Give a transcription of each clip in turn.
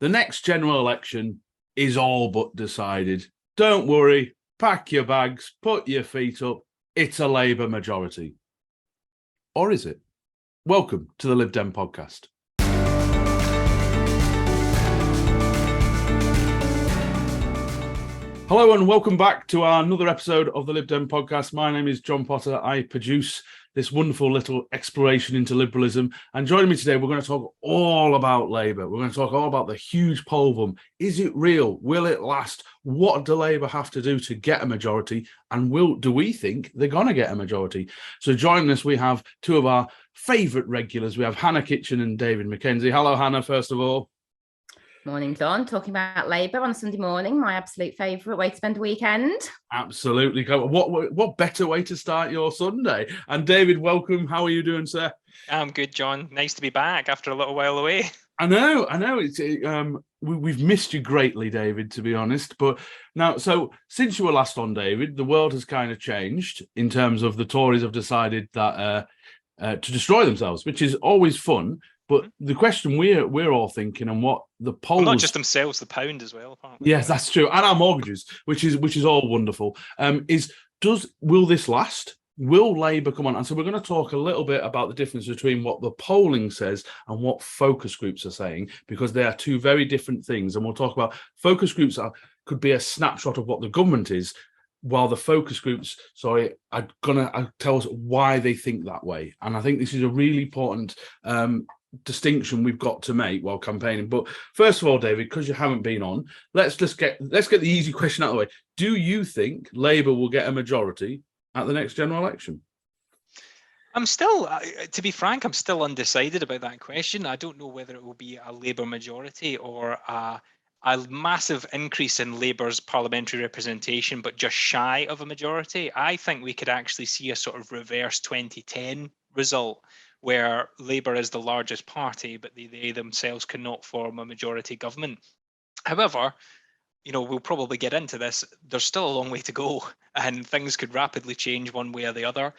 The next general election is all but decided. Don't worry, pack your bags, put your feet up. It's a Labour majority. Or is it? Welcome to the Lib Dem Podcast. Hello and welcome back to another episode of the Lib Dem Podcast. My name is John Potter. I produce this wonderful little exploration into liberalism. And joining me today, we're going to talk all about Labour. We're going to talk all about the huge poll boom. Is it real? Will it last? What do Labour have to do to get a majority? And do we think they're going to get a majority? So joining us, we have two of our favourite regulars. We have Hannah Kitchen and David McKenzie. Hello, Hannah, first of all. Morning, John. Talking about Labour on Sunday morning, my absolute favourite way to spend a weekend. Absolutely. What better way to start your Sunday? And David, welcome. How are you doing, sir? I'm good, John. Nice to be back after a little while away. I know. We've missed you greatly, David, to be honest. But now, so since you were last on, David, the world has kind of changed in terms of the Tories have decided that to destroy themselves, which is always fun. But the question we're all thinking, and what the polls, well, not just themselves, the pound as well. Apparently. Yes, that's true, and our mortgages, which is all wonderful. Will this last? Will Labour come on? And so we're going to talk a little bit about the difference between what the polling says and what focus groups are saying, because they are two very different things. And we'll talk about focus groups could be a snapshot of what the government is, while the focus groups, are going to tell us why they think that way. And I think this is a really important distinction we've got to make while campaigning. But first of all, David, because you haven't been on, let's get the easy question out of the way. Do you think Labour will get a majority at the next general election? I'm still, to be frank, I'm still undecided about that question. I don't know whether it will be a Labour majority or a massive increase in Labour's parliamentary representation, but just shy of a majority. I think we could actually see a sort of reverse 2010 result, where Labour is the largest party, but they themselves cannot form a majority government. However, we'll probably get into this. There's still a long way to go, and things could rapidly change one way or the other.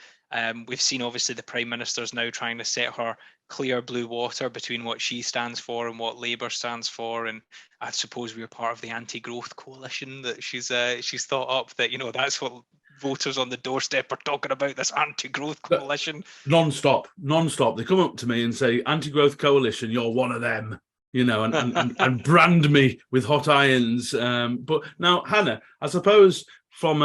We've seen, obviously, the Prime Minister's now trying to set her clear blue water between what she stands for and what Labour stands for. And I suppose we're part of the anti-growth coalition that she's thought up, that, that's what voters on the doorstep are talking about, this anti-growth coalition. Non-stop. They come up to me and say, anti-growth coalition, you're one of them, and brand me with hot irons. But now, Hannah, I suppose I'm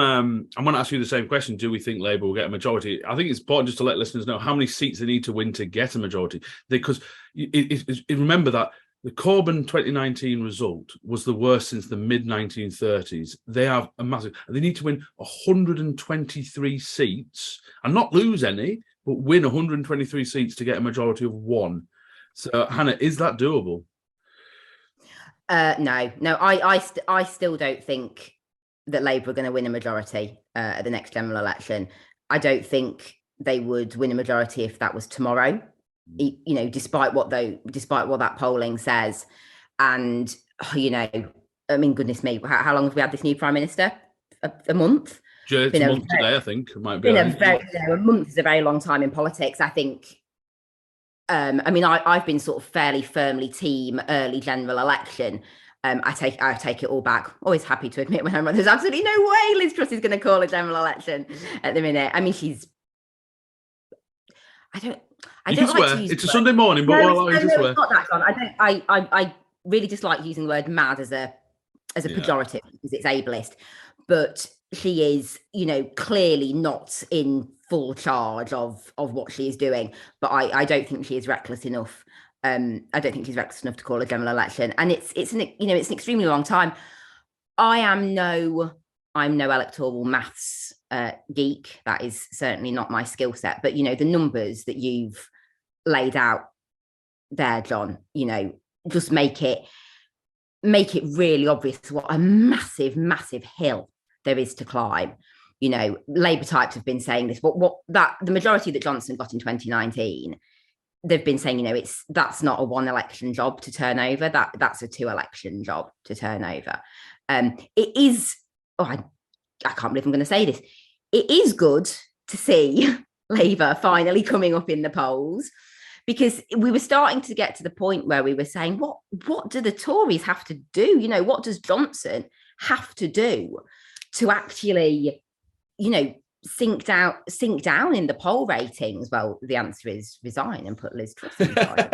going to ask you the same question. Do we think Labour will get a majority? I think it's important just to let listeners know how many seats they need to win to get a majority. Because remember that the Corbyn 2019 result was the worst since the mid-1930s. They have a massive... They need to win 123 seats and not lose any, but win 123 seats to get a majority of one. So, Hannah, is that doable? No. I still don't think that Labour are going to win a majority at the next general election. I don't think they would win a majority if that was tomorrow. Despite what that polling says. And, goodness me, how long have we had this new Prime Minister? A month? It's a month today, I think. It might be. A month is a very long time in politics, I think. I've been sort of fairly firmly team early general election. I take it all back. Always happy to admit when I'm right. There's absolutely no way Liz Truss is going to call a general election at the minute. I mean, I don't like to use it's a Sunday morning, but it's not that, John. I really dislike using the word mad as a pejorative because it's ableist. But she is, clearly not in full charge of what she is doing. But I don't think she is reckless enough. I don't think she's reckless enough to call a general election. And it's an extremely long time. I'm no electoral maths geek. That is certainly not my skill set. But the numbers that you've laid out there, John, just make it really obvious what a massive hill there is to climb. Labour types have been saying this, but the majority that Johnson got in 2019, they've been saying, that's not a one election job to turn over, that's a 2 election job to turn over. It is, I can't believe I'm going to say this, it is good to see Labour finally coming up in the polls, because we were starting to get to the point where we were saying, what do the Tories have to do? You know, what does Johnson have to do to actually, you know, sink down in the poll ratings? Well, the answer is resign and put Liz Truss in charge.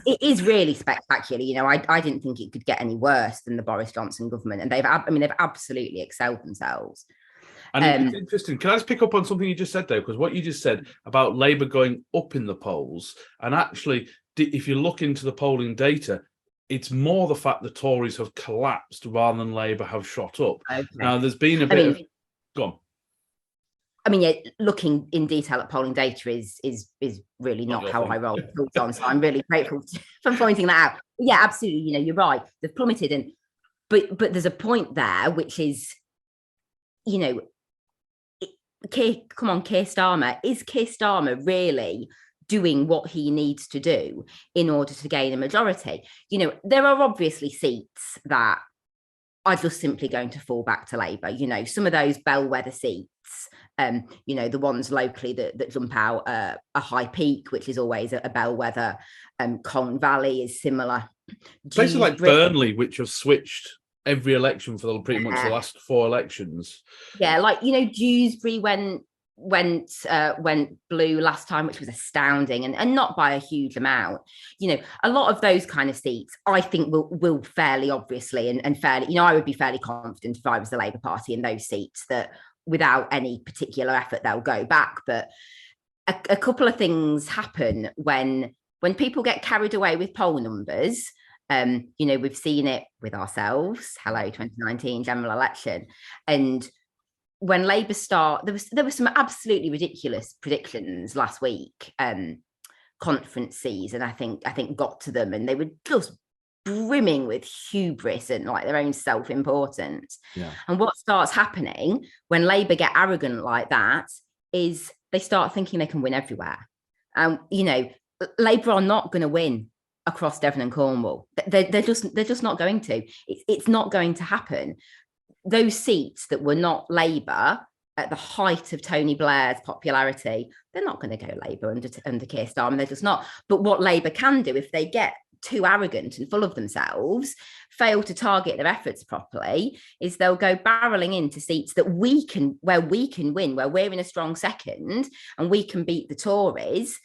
it is really spectacular. You know, I didn't think it could get any worse than the Boris Johnson government, and they've absolutely excelled themselves. And it's interesting. Can I just pick up on something you just said there? Because what you just said about Labour going up in the polls, and actually, if you look into the polling data, it's more the fact the Tories have collapsed rather than Labour have shot up. Okay. Now, there's been a bit of... Go on. I mean, yeah, looking in detail at polling data is really not how I roll thoughts on. So I'm really grateful for pointing that out. But yeah, absolutely. You know, you're right. They've plummeted, but there's a point there, which is, you know, Keir Starmer. Is Keir Starmer really doing what he needs to do in order to gain a majority? You know, there are obviously seats that are just simply going to fall back to Labour. You know, some of those bellwether seats, you know, the ones locally that jump out, a High Peak, which is always a bellwether. Colne Valley is similar. Places like Burnley, which have switched every election for pretty much the last 4 elections. Yeah, like, you know, Dewsbury went blue last time, which was astounding, and not by a huge amount. You know, a lot of those kind of seats, I think, will fairly obviously and fairly, you know, I would be fairly confident if I was the Labour Party in those seats that without any particular effort they'll go back. But a couple of things happen when people get carried away with poll numbers. You know, we've seen it with ourselves. Hello, 2019 general election. And when Labour there were some absolutely ridiculous predictions last week, conferences, and I think got to them, and they were just brimming with hubris and like their own self-importance. Yeah. And what starts happening when Labour get arrogant like that is they start thinking they can win everywhere. You know, Labour are not going to win across Devon and Cornwall. They're just not going to. It's not going to happen. Those seats that were not Labour at the height of Tony Blair's popularity, they're not going to go Labour under Keir Starmer. They're just not. But what Labour can do, if they get too arrogant and full of themselves, fail to target their efforts properly, is they'll go barreling into seats that where we can win, where we're in a strong second and we can beat the Tories.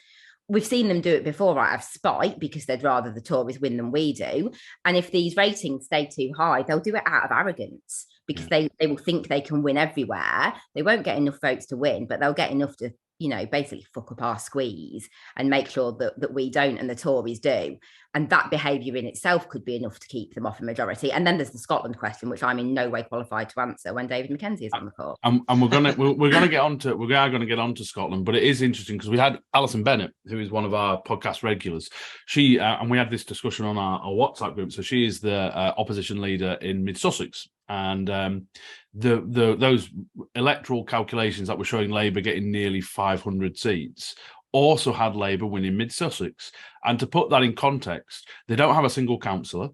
We've seen them do it before, right, out of spite, because they'd rather the Tories win than we do. And if these ratings stay too high, they'll do it out of arrogance, because they will think they can win everywhere. They won't get enough votes to win, but they'll get enough to, you know, basically fuck up our squeeze and make sure that we don't and the Tories do. And that behaviour in itself could be enough to keep them off a majority. And then there's the Scotland question, which I'm in no way qualified to answer when David Mackenzie is on the call. And we're going to get onto Scotland, but it is interesting because we had Alison Bennett, who is one of our podcast regulars. She and we had this discussion on our WhatsApp group. So she is the opposition leader in Mid Sussex, and those electoral calculations that were showing Labour getting nearly 500 seats also had Labour winning Mid Sussex. And to put that in context, they don't have a single councillor.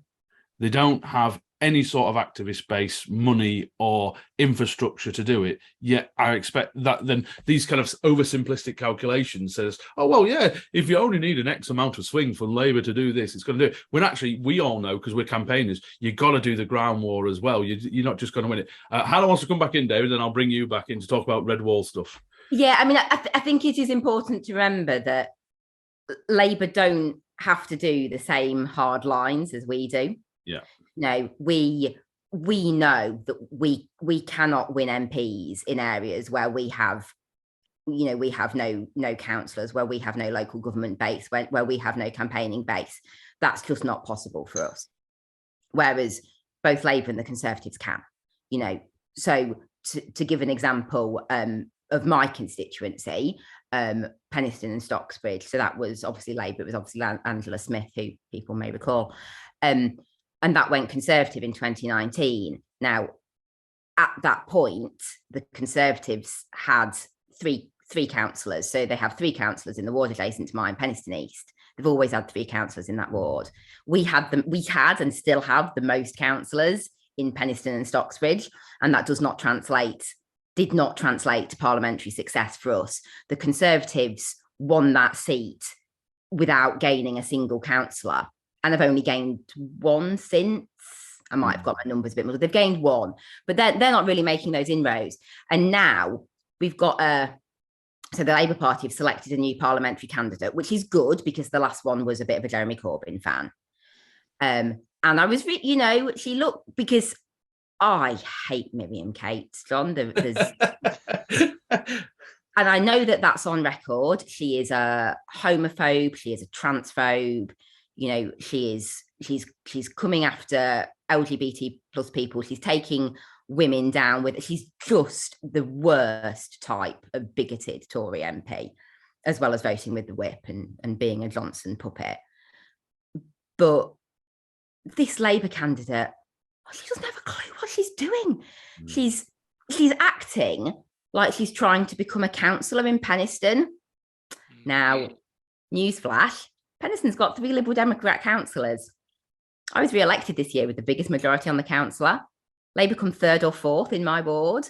They don't have any sort of activist base, money or infrastructure to do it. Yet I expect that then these kind of oversimplistic calculations says, oh, well, yeah, if you only need an X amount of swing for Labour to do this, it's going to do it. When actually we all know, because we're campaigners, you've got to do the ground war as well. You're not just going to win it. Hannah wants to come back in, David, and I'll bring you back in to talk about Red Wall stuff. Yeah, I mean, I think it is important to remember that Labour don't have to do the same hard lines as we do. Yeah. No, we know that we cannot win MPs in areas where we have, you know, we have no councillors, where we have no local government base, where we have no campaigning base. That's just not possible for us. Whereas both Labour and the Conservatives can, you know. So to give an example of my constituency, Penistone and Stocksbridge. So that was obviously Labour. It was obviously Angela Smith, who people may recall. And that went Conservative in 2019. Now, at that point, the Conservatives had three councillors. So they have 3 councillors in the ward adjacent to mine, Penistone East. They've always had 3 councillors in that ward. We had and still have the most councillors in Penistone and Stocksbridge, and that did not translate to parliamentary success for us. The Conservatives won that seat without gaining a single councillor. And they've only gained one since. I might have got my numbers a bit more. They've gained one, but they're not really making those inroads. And now we've got so the Labour Party have selected a new parliamentary candidate, which is good because the last one was a bit of a Jeremy Corbyn fan. And I was, she looked, because I hate Miriam Cates, John. And I know that that's on record. She is a homophobe. She is a transphobe. She's coming after LGBT plus people. She's taking women down she's just the worst type of bigoted Tory MP, as well as voting with the whip and being a Johnson puppet. But this Labour candidate, she doesn't have a clue what she's doing. She's acting like she's trying to become a councillor in Penistone. Now, newsflash, Peniston's got 3 Liberal Democrat councillors. I was re-elected this year with the biggest majority on the councillor. Labour come 3rd or 4th in my ward.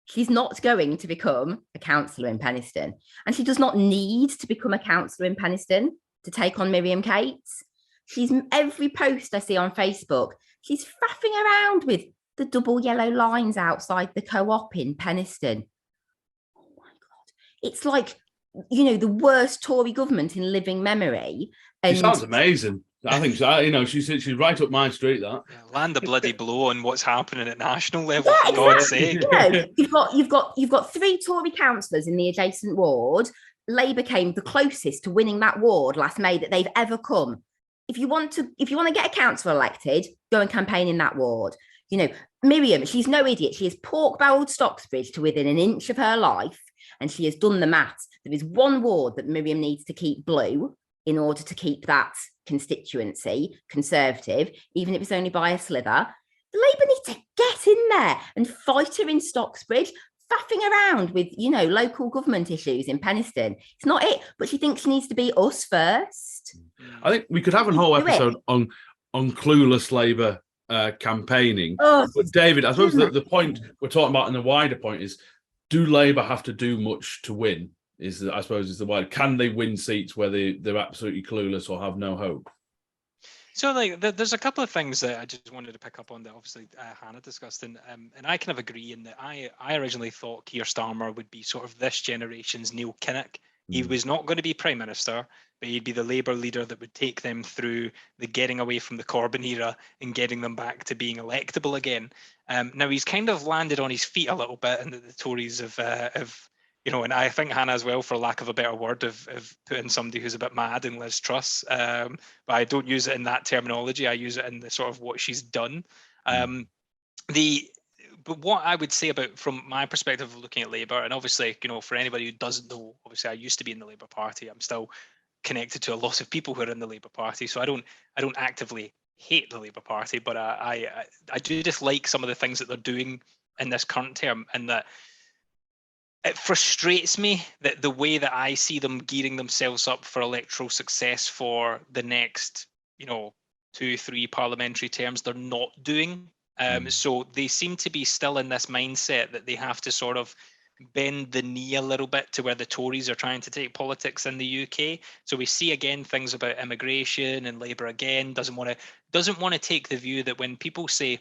She's not going to become a councillor in Penistone. And she does not need to become a councillor in Penistone to take on Miriam Cates. Every post I see on Facebook, she's faffing around with the double yellow lines outside the co-op in Penistone. Oh my God. It's like, the worst Tory government in living memory. And she sounds amazing. I think so. She's right up my street. That land a bloody blow on what's happening at national level. Yeah, for God's sake. You've got 3 Tory councillors in the adjacent ward. Labour came the closest to winning that ward last May that they've ever come. If you want to get a councillor elected, go and campaign in that ward. Miriam, she's no idiot. She has pork-barreled Stocksbridge to within an inch of her life, and she has done the maths. There is one ward that Miriam needs to keep blue in order to keep that constituency Conservative, even if it's only by a slither. The Labour need to get in there and fight her in Stocksbridge, faffing around with, local government issues in Penistone. It's not it, but she thinks she needs to be us first. I think we could have a whole episode on clueless Labour campaigning. But David, I suppose the point we're talking about and the wider point is, do Labour have to do much to win? Is the wide. Can they win seats where they're absolutely clueless or have no hope? So, there's a couple of things that I just wanted to pick up on that obviously Hannah discussed, and I kind of agree in that I originally thought Keir Starmer would be sort of this generation's Neil Kinnock. He was not going to be Prime Minister, but he'd be the Labour leader that would take them through the getting away from the Corbyn era and getting them back to being electable again. Now, he's kind of landed on his feet a little bit, and the Tories have and I think Hannah as well, for lack of a better word, of putting somebody who's a bit mad in Liz Truss. But I don't use it in that terminology. I use it in the sort of what she's done. But what I would say about, from my perspective of looking at Labour, and obviously, for anybody who doesn't know, obviously I used to be in the Labour Party. I'm still connected to a lot of people who are in the Labour Party, so I don't actively hate the Labour Party, but I do dislike some of the things that they're doing in this current term, and that it frustrates me that the way that I see them gearing themselves up for electoral success for the next, 2-3 parliamentary terms, they're not doing. So they seem to be still in this mindset that they have to sort of bend the knee a little bit to where the Tories are trying to take politics in the UK. So we see again things about immigration, and Labour again doesn't want to take the view that when people say,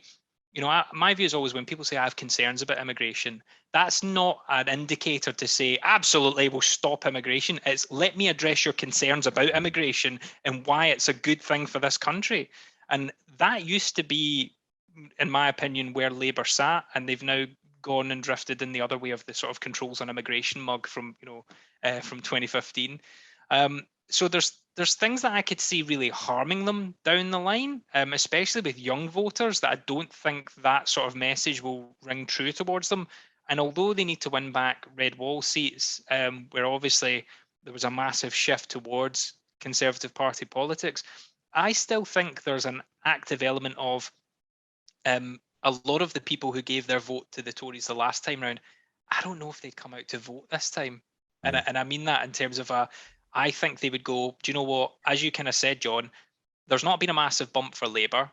my view is always when people say I have concerns about immigration, that's not an indicator to say absolutely we'll stop immigration. It's let me address your concerns about immigration and why it's a good thing for this country. And that used to be, in my opinion, where Labour sat, and they've now gone and drifted in the other way of the sort of controls on immigration mug from 2015. So there's things that I could see really harming them down the line, especially with young voters, that I don't think that sort of message will ring true towards them. And although they need to win back red wall seats, where obviously there was a massive shift towards Conservative Party politics, I still think there's an active element of a lot of the people who gave their vote to the Tories the last time round, I don't know if they'd come out to vote this time. And I mean that in terms of I think they would go, do you know what, as you kind of said, John, there's not been a massive bump for Labour.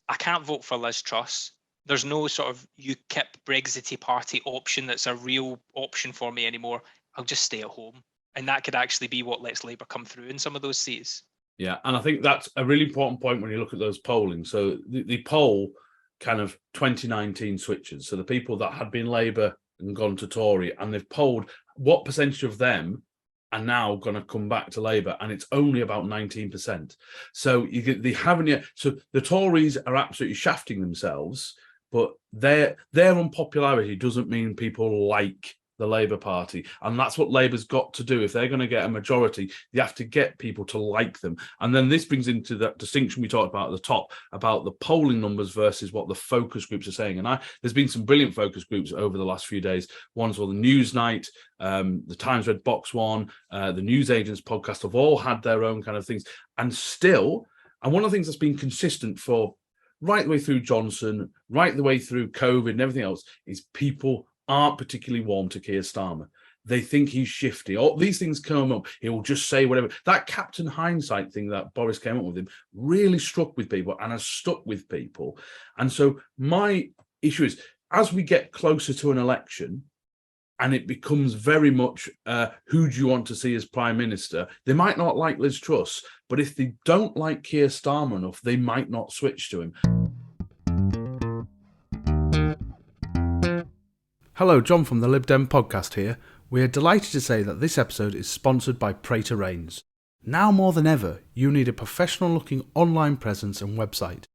I can't vote for Liz Truss. There's no sort of UKIP Brexity party option that's a real option for me anymore. I'll just stay at home. And that could actually be what lets Labour come through in some of those seats. Yeah, and I think that's a really important point when you look at those polling. So the poll kind of 2019 switches. So the people that had been Labour and gone to Tory, and they've polled what percentage of them are now going to come back to Labour, and it's only about 19%. So they haven't yet. So the Tories are absolutely shafting themselves, but their unpopularity doesn't mean people like the Labour Party, and that's what Labour's got to do. If they're going to get a majority, they have to get people to like them. And then this brings into that distinction we talked about at the top about the polling numbers versus what the focus groups are saying. And there's been some brilliant focus groups over the last few days. One's called the Newsnight, the Times Red Box one, the News Agents podcast have all had their own kind of things. And one of the things that's been consistent for right the way through Johnson, right the way through COVID and everything else is people aren't particularly warm to Keir Starmer. They think he's shifty. All these things come up. He will just say whatever. That Captain Hindsight thing that Boris came up with him really struck with people and has stuck with people. And so my issue is, as we get closer to an election and it becomes very much who do you want to see as Prime Minister, they might not like Liz Truss, but if they don't like Keir Starmer enough, they might not switch to him. Hello, John from the Lib Dem Podcast here. We are delighted to say that this episode is sponsored by Praetor Rains. Now more than ever, you need a professional-looking online presence and website.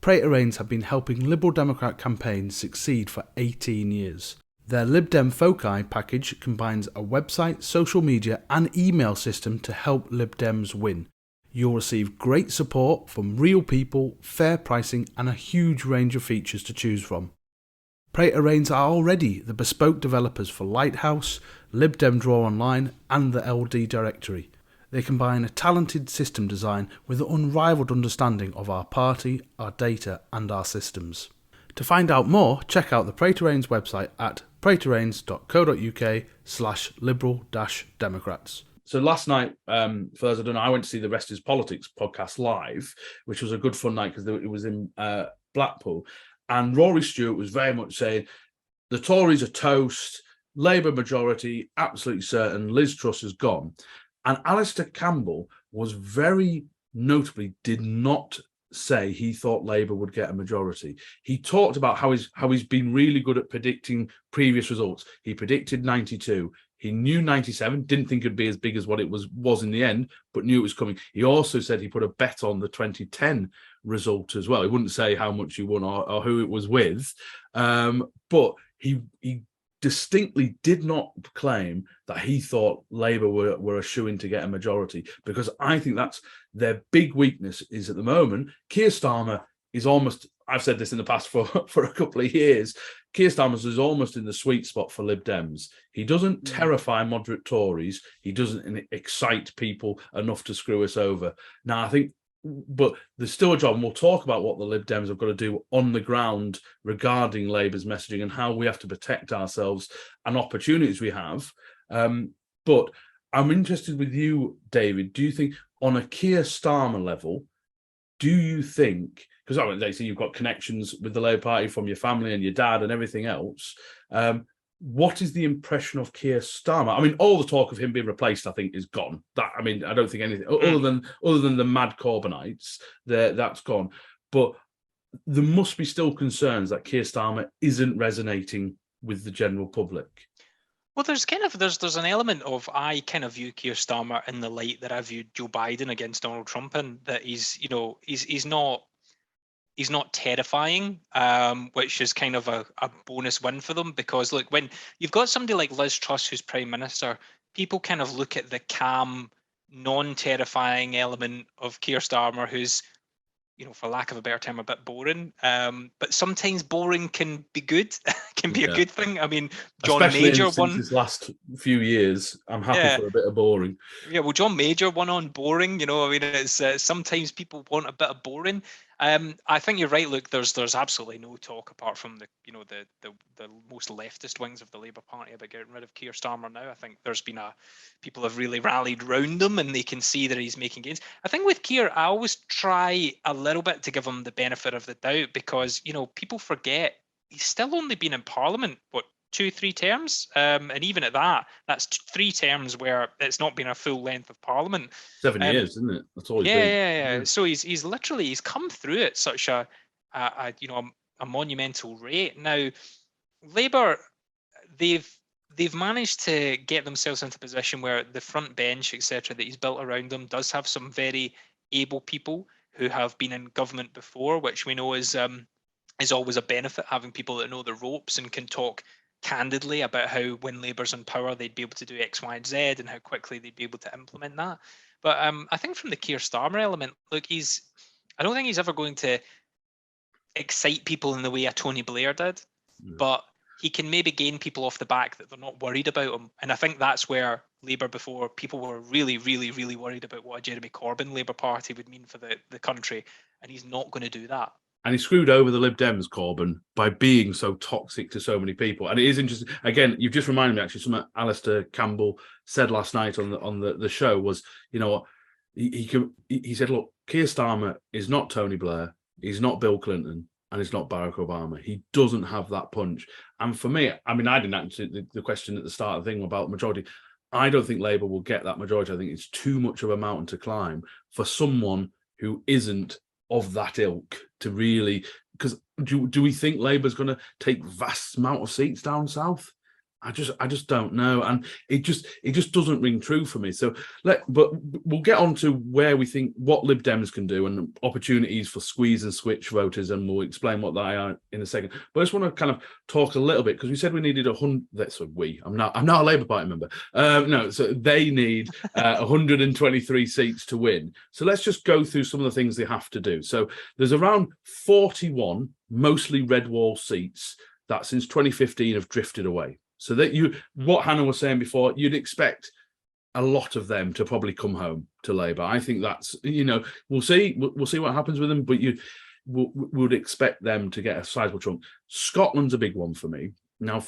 Praetor Rains have been helping Liberal Democrat campaigns succeed for 18 years. Their Lib Dem Foci package combines a website, social media and email system to help Lib Dems win. You'll receive great support from real people, fair pricing and a huge range of features to choose from. Praetor Rains are already the bespoke developers for Lighthouse, Lib Dem Draw Online and the LD Directory. They combine a talented system design with an unrivaled understanding of our party, our data and our systems. To find out more, check out the Praetor Rains website at praetorrains.co.uk/liberal-democrats. So last night, for those I don't know, I went to see the Rest is Politics podcast live, which was a good fun night because it was in Blackpool. And Rory Stewart was very much saying the Tories are toast, Labour majority, absolutely certain, Liz Truss is gone. And Alistair Campbell was very notably did not say he thought Labour would get a majority. He talked about how he's been really good at predicting previous results. He predicted 92. He knew 97, didn't think it'd be as big as what it was in the end, but knew it was coming. He also said he put a bet on the 2010 result as well. He wouldn't say how much he won or who it was with, but he distinctly did not claim that he thought Labour were a shoo-in to get a majority, because I think that's their big weakness is at the moment. Keir Starmer is almost, I've said this in the past for a couple of years, Keir Starmer is almost in the sweet spot for Lib Dems. He doesn't terrify moderate Tories. He doesn't excite people enough to screw us over. Now, I think, but there's still a job, and we'll talk about what the Lib Dems have got to do on the ground regarding Labour's messaging and how we have to protect ourselves and opportunities we have. But I'm interested with you, David. Do you think on a Keir Starmer level, do you think, because they say you've got connections with the Labour Party from your family and your dad and everything else, what is the impression of Keir Starmer? I mean, all the talk of him being replaced, I think, is gone. I don't think anything other than the mad Corbynites, that's gone. But there must be still concerns that Keir Starmer isn't resonating with the general public. Well, there's an element of, I kind of view Keir Starmer in the light that I viewed Joe Biden against Donald Trump, and that he's not terrifying, which is kind of a bonus win for them, because look, when you've got somebody like Liz Truss who's Prime Minister, people kind of look at the calm, non-terrifying element of Keir Starmer, who's, for lack of a better term, a bit boring. But sometimes boring can be good, can be a good thing. I mean, John Especially Major won his last few years. I'm happy for a bit of boring. Yeah, well, John Major won on boring. It's sometimes people want a bit of boring. I think you're right. Look, there's absolutely no talk apart from the most leftist wings of the Labour Party about getting rid of Keir Starmer now. I think there's been people have really rallied round him, and they can see that he's making gains. I think with Keir, I always try a little bit to give him the benefit of the doubt, because people forget he's still only been in Parliament 2-3 terms, and even at that, that's 3 terms where it's not been a full length of Parliament. 7 years, isn't it? That's all he's been. Yeah. So he's come through at such a monumental rate. Now, Labour, they've managed to get themselves into a position where the front bench, etc., that he's built around them does have some very able people who have been in government before, which we know is always a benefit, having people that know the ropes and can talk candidly about how when Labour's in power they'd be able to do X, Y, and Z and how quickly they'd be able to implement that. But I think from the Keir Starmer element, look, I don't think he's ever going to excite people in the way a Tony Blair did, but he can maybe gain people off the back that they're not worried about him. And I think that's where Labour before, people were really, really, really worried about what a Jeremy Corbyn Labour Party would mean for the country. And he's not going to do that. And he screwed over the Lib Dems, Corbyn, by being so toxic to so many people. And it is interesting. Again, you've just reminded me, actually, something Alistair Campbell said last night on the show was, you know what, he said, look, Keir Starmer is not Tony Blair, he's not Bill Clinton, and he's not Barack Obama. He doesn't have that punch. And for me, I mean, I didn't answer the question at the start of the thing about majority. I don't think Labour will get that majority. I think it's too much of a mountain to climb for someone who isn't of that ilk to really, because do we think Labour's going to take vast amount of seats down south? I just don't know, and it just doesn't ring true for me. So but we'll get on to where we think what Lib Dems can do and opportunities for squeeze and switch voters, and we'll explain what they are in a second. But I just want to kind of talk a little bit, because we said we needed 100. That's I'm not a Labour Party member. No, so they need 123 seats to win. So let's just go through some of the things they have to do. So there's around 41 mostly red wall seats that since 2015 have drifted away. So that what Hannah was saying before, you'd expect a lot of them to probably come home to Labour. I think that's, we'll see what happens with them, but would expect them to get a sizable chunk. Scotland's a big one for me. Now,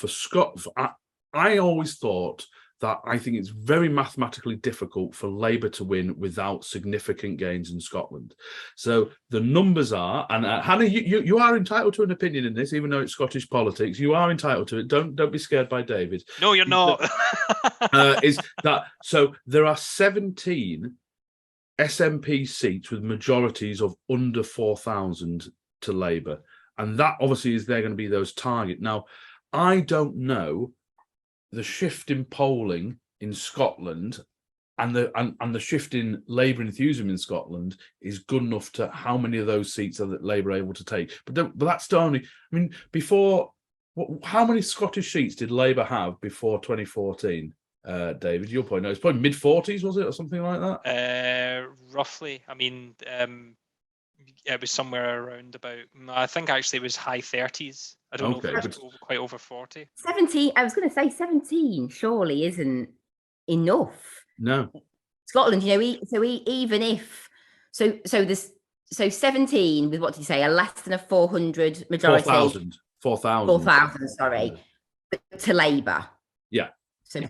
I always thought that I think it's very mathematically difficult for Labour to win without significant gains in Scotland. So the numbers are, and Hannah, you are entitled to an opinion in this, even though it's Scottish politics. You are entitled to it. Don't be scared by David. No, you're not. So there are 17 SNP seats with majorities of under 4,000 to Labour, and that obviously is they're going to be those target. Now, I don't know the shift in polling in Scotland and the shift in Labour enthusiasm in Scotland is good enough to how many of those seats are that Labour able to take. But that's the only. I mean, how many Scottish seats did Labour have before 2014? David, your point. No, it's probably mid-40s, was it, or something like that? Roughly. I mean, it was somewhere around about. I think actually it was high 30s. I don't know if it was quite over 40. 17. I was going to say 17. Surely isn't enough. No. Scotland, even if there's 17 with what did you say? A less than a 400 majority. 4,000. Sorry, to Labour. Yeah. So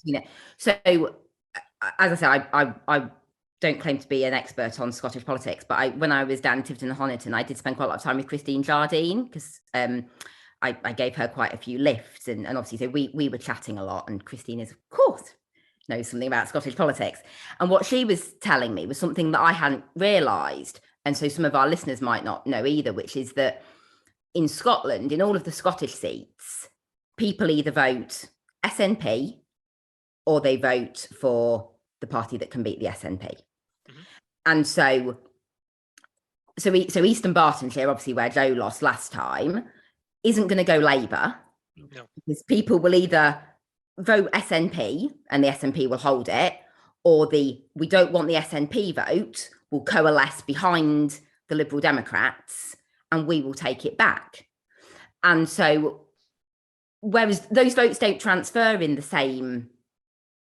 as I said, I don't claim to be an expert on Scottish politics, but when I was down in Tiverton and Honiton, I did spend quite a lot of time with Christine Jardine because I gave her quite a few lifts, and obviously so we were chatting a lot, and Christine is, of course, knows something about Scottish politics. And what she was telling me was something that I hadn't realised, and so some of our listeners might not know either, which is that in Scotland, in all of the Scottish seats, people either vote SNP or they vote for the party that can beat the SNP. Mm-hmm. And so Eastern Bartonshire, obviously where Joe lost last time, isn't going to go Labour. No. Because people will either vote SNP and the SNP will hold it, or we don't want the SNP vote will coalesce behind the Liberal Democrats and we will take it back. And so whereas those votes don't transfer in the same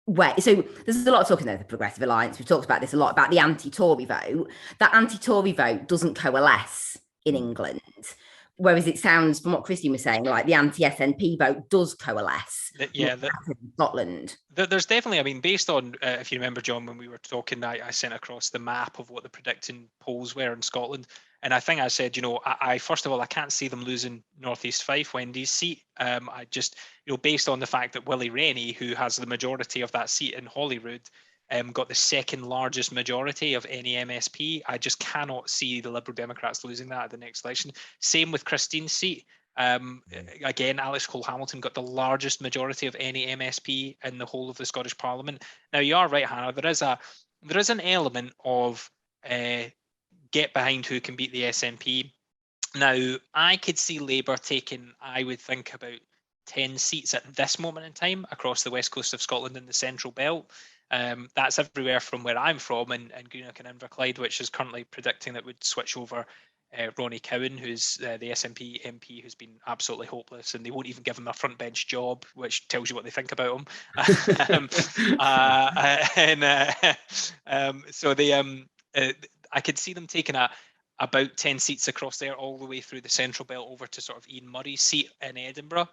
way. So there's a lot of talk in the Progressive Alliance. We've talked about this a lot, about the anti-Tory vote. That anti-Tory vote doesn't coalesce in England. Whereas it sounds, from what Christine was saying, like the anti-SNP vote does coalesce. Yeah, in Scotland. There's definitely, I mean, based on, if you remember, John, when we were talking, I sent across the map of what the predicting polls were in Scotland. And I think I said, I first of all, I can't see them losing North East Fife, Wendy's seat. I just, based on the fact that Willie Rennie, who has the majority of that seat in Holyrood, got the second largest majority of any MSP. I just cannot see the Liberal Democrats losing that at the next election. Same with Christine's seat. Again, Alex Cole-Hamilton got the largest majority of any MSP in the whole of the Scottish Parliament. Now, you are right, Hannah. There is an element of get behind who can beat the SNP. Now, I could see Labour taking, I would think, about 10 seats at this moment in time across the west coast of Scotland and the Central Belt. That's everywhere from where I'm from in Greenock and Inverclyde, which is currently predicting that would switch over Ronnie Cowan, who's the SNP MP, who's been absolutely hopeless, and they won't even give him a front bench job, which tells you what they think about him. So I could see them taking about 10 seats across there, all the way through the Central Belt over to sort of Ian Murray's seat in Edinburgh.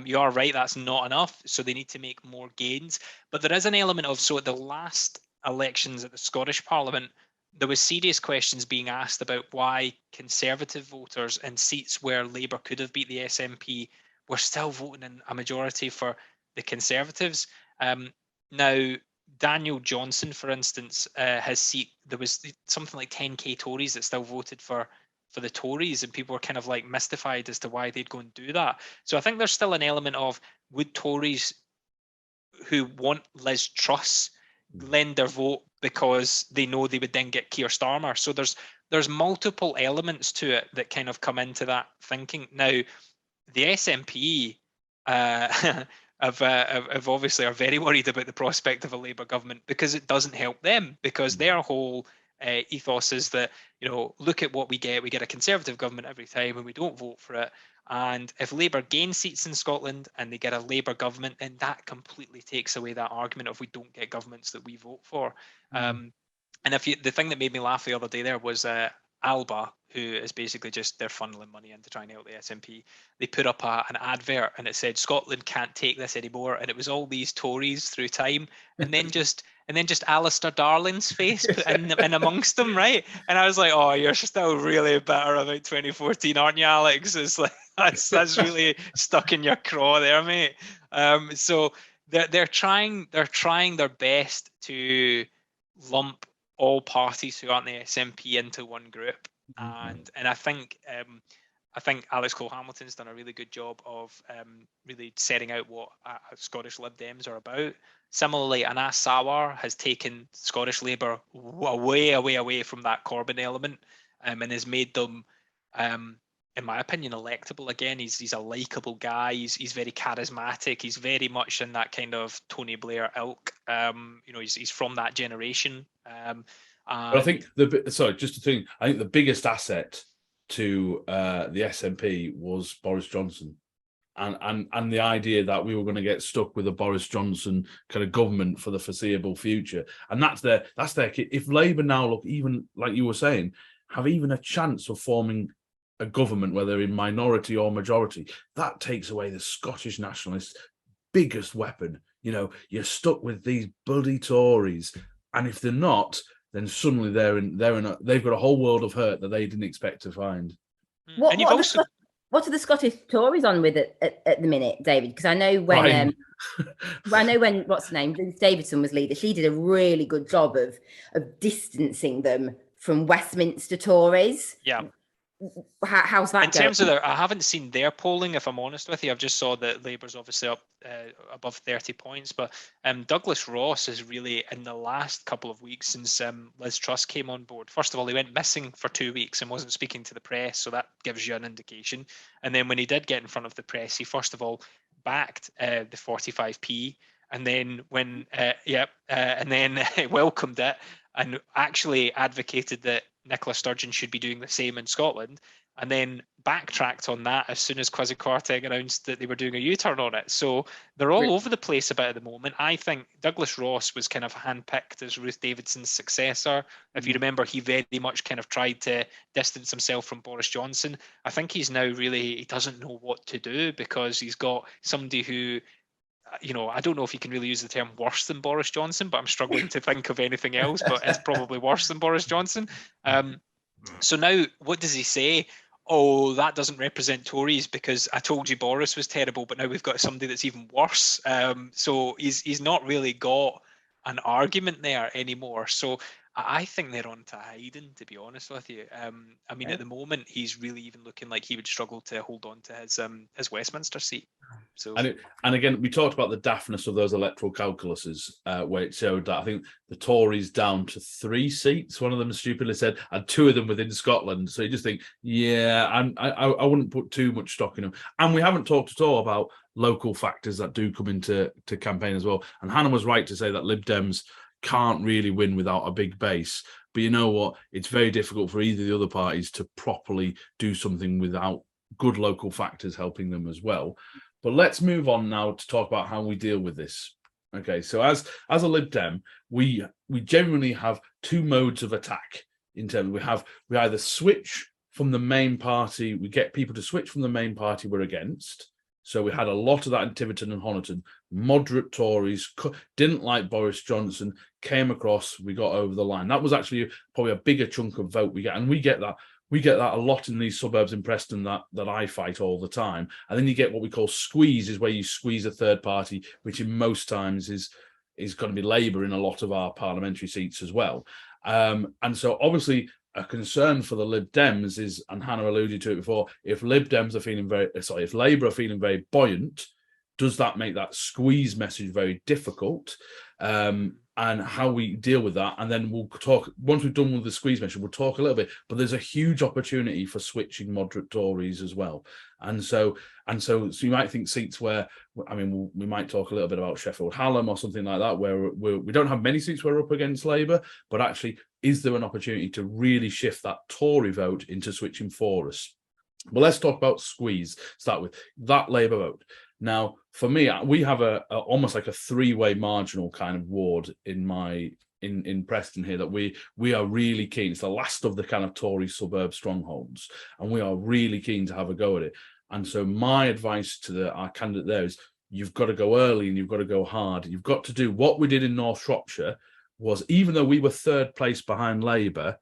You are right, that's not enough, so they need to make more gains. But there is an element of, so at the last elections at the Scottish Parliament, there was serious questions being asked about why Conservative voters in seats where Labour could have beat the SNP were still voting in a majority for the Conservatives. Now, Daniel Johnson, for instance, his seat, there was something like 10k Tories that still voted for the Tories, and people were kind of like mystified as to why they'd go and do that. So I think there's still an element of, would Tories who want Liz Truss lend their vote because they know they would then get Keir Starmer? So there's multiple elements to it that kind of come into that thinking. Now, the SNP have obviously are very worried about the prospect of a Labour government, because it doesn't help them, because their whole ethos is that, look at what we get a Conservative government every time and we don't vote for it. And if Labour gain seats in Scotland and they get a Labour government, then that completely takes away that argument of we don't get governments that we vote for. And the thing that made me laugh the other day there was Alba, who is basically just, they're funneling money in to try and help the SNP. They put up an advert and it said, Scotland can't take this anymore. And it was all these Tories through time. And then just Alistair Darling's face in amongst them, right? And I was like, oh, you're still really bitter about 2014, aren't you, Alex? It's like, that's really stuck in your craw there, mate. So they're trying their best to lump all parties who aren't the SNP into one group, and I think Alex Cole-Hamilton's done a really good job of really setting out what Scottish Lib Dems are about. Similarly, Anas Sawar has taken Scottish Labour away from that Corbyn element, and has made them, in my opinion, electable again. He's a likeable guy. He's very charismatic. He's very much in that kind of Tony Blair ilk. He's from that generation. But I think I think the biggest asset to the SNP was Boris Johnson, and the idea that we were going to get stuck with a Boris Johnson kind of government for the foreseeable future, and that's their key. If Labour now, look, even like you were saying, have even a chance of forming a government, whether in minority or majority, that takes away the Scottish nationalists' biggest weapon. You're stuck with these bloody Tories, and if they're not, then suddenly they've got a whole world of hurt that they didn't expect to find. What are the Scottish Tories on with at the minute, David? Because I know when what's her name, Ruth Davidson was leader, she did a really good job of distancing them from Westminster Tories. Yeah. How's that in going? terms of I haven't seen their polling, if I'm honest with you. I've just saw that Labour's obviously up above 30 points, but Douglas Ross is really, in the last couple of weeks since Liz Truss came on board, first of all, he went missing for 2 weeks and wasn't speaking to the press, so that gives you an indication. And then when he did get in front of the press, he first of all backed the 45p, and then and then welcomed it and actually advocated that Nicola Sturgeon should be doing the same in Scotland, and then backtracked on that as soon as Kwasi Kwarteng announced that they were doing a U-turn on it. So they're all over the place about it at the moment. I think Douglas Ross was kind of handpicked as Ruth Davidson's successor. If you remember, he very much kind of tried to distance himself from Boris Johnson. I think he's now he doesn't know what to do, because he's got somebody who, I don't know if you can really use the term worse than Boris Johnson, but I'm struggling to think of anything else, but it's probably worse than Boris Johnson. So now, what does he say? Oh, that doesn't represent Tories because I told you Boris was terrible, but now we've got somebody that's even worse. So he's not really got an argument there anymore. So I think they're on to hiding, to be honest with you. I mean, at the moment, he's really even looking like he would struggle to hold on to his Westminster seat. So and again, we talked about the daftness of those electoral calculuses, where it showed that I think the Tories down to 3 seats. One of them stupidly said, and 2 of them within Scotland. So you just think, yeah, I wouldn't put too much stock in them. And we haven't talked at all about local factors that do come into campaign as well. And Hannah was right to say that Lib Dems can't really win without a big base. But you know what? It's very difficult for either of the other parties to properly do something without good local factors helping them as well. But let's move on now to talk about how we deal with this. Okay, so as a Lib Dem, we generally have 2 modes of attack. In terms, we either switch from the main party, we get people to switch from the main party we're against. So we had a lot of that in Tiverton and Honiton. Moderate Tories didn't like Boris Johnson, came across, we got over the line. That was actually probably a bigger chunk of vote we get, and we get that. We get that a lot in these suburbs in Preston that I fight all the time. And then you get what we call squeeze, is where you squeeze a third party, which in most times is going to be Labour in a lot of our parliamentary seats as well. And so obviously a concern for the Lib Dems is, and Hannah alluded to it before, if Labour are feeling very buoyant, does that make that squeeze message very difficult? And how we deal with that, and then we'll talk, once we've done with the squeeze measure, we'll talk a little bit, but there's a huge opportunity for switching moderate Tories as well. And so you might think seats where, I mean, we might talk a little bit about Sheffield Hallam or something like that, where we don't have many seats where we're up against Labour, but actually, is there an opportunity to really shift that Tory vote into switching for us? But let's talk about squeeze, start with that Labour vote. Now, for me, we have a almost like a 3-way marginal kind of ward in Preston here that we are really keen. It's the last of the kind of Tory suburb strongholds, and we are really keen to have a go at it. And so my advice to our candidate there is, you've got to go early and you've got to go hard. You've got to do what we did in North Shropshire, was even though we were 3rd place behind Labour,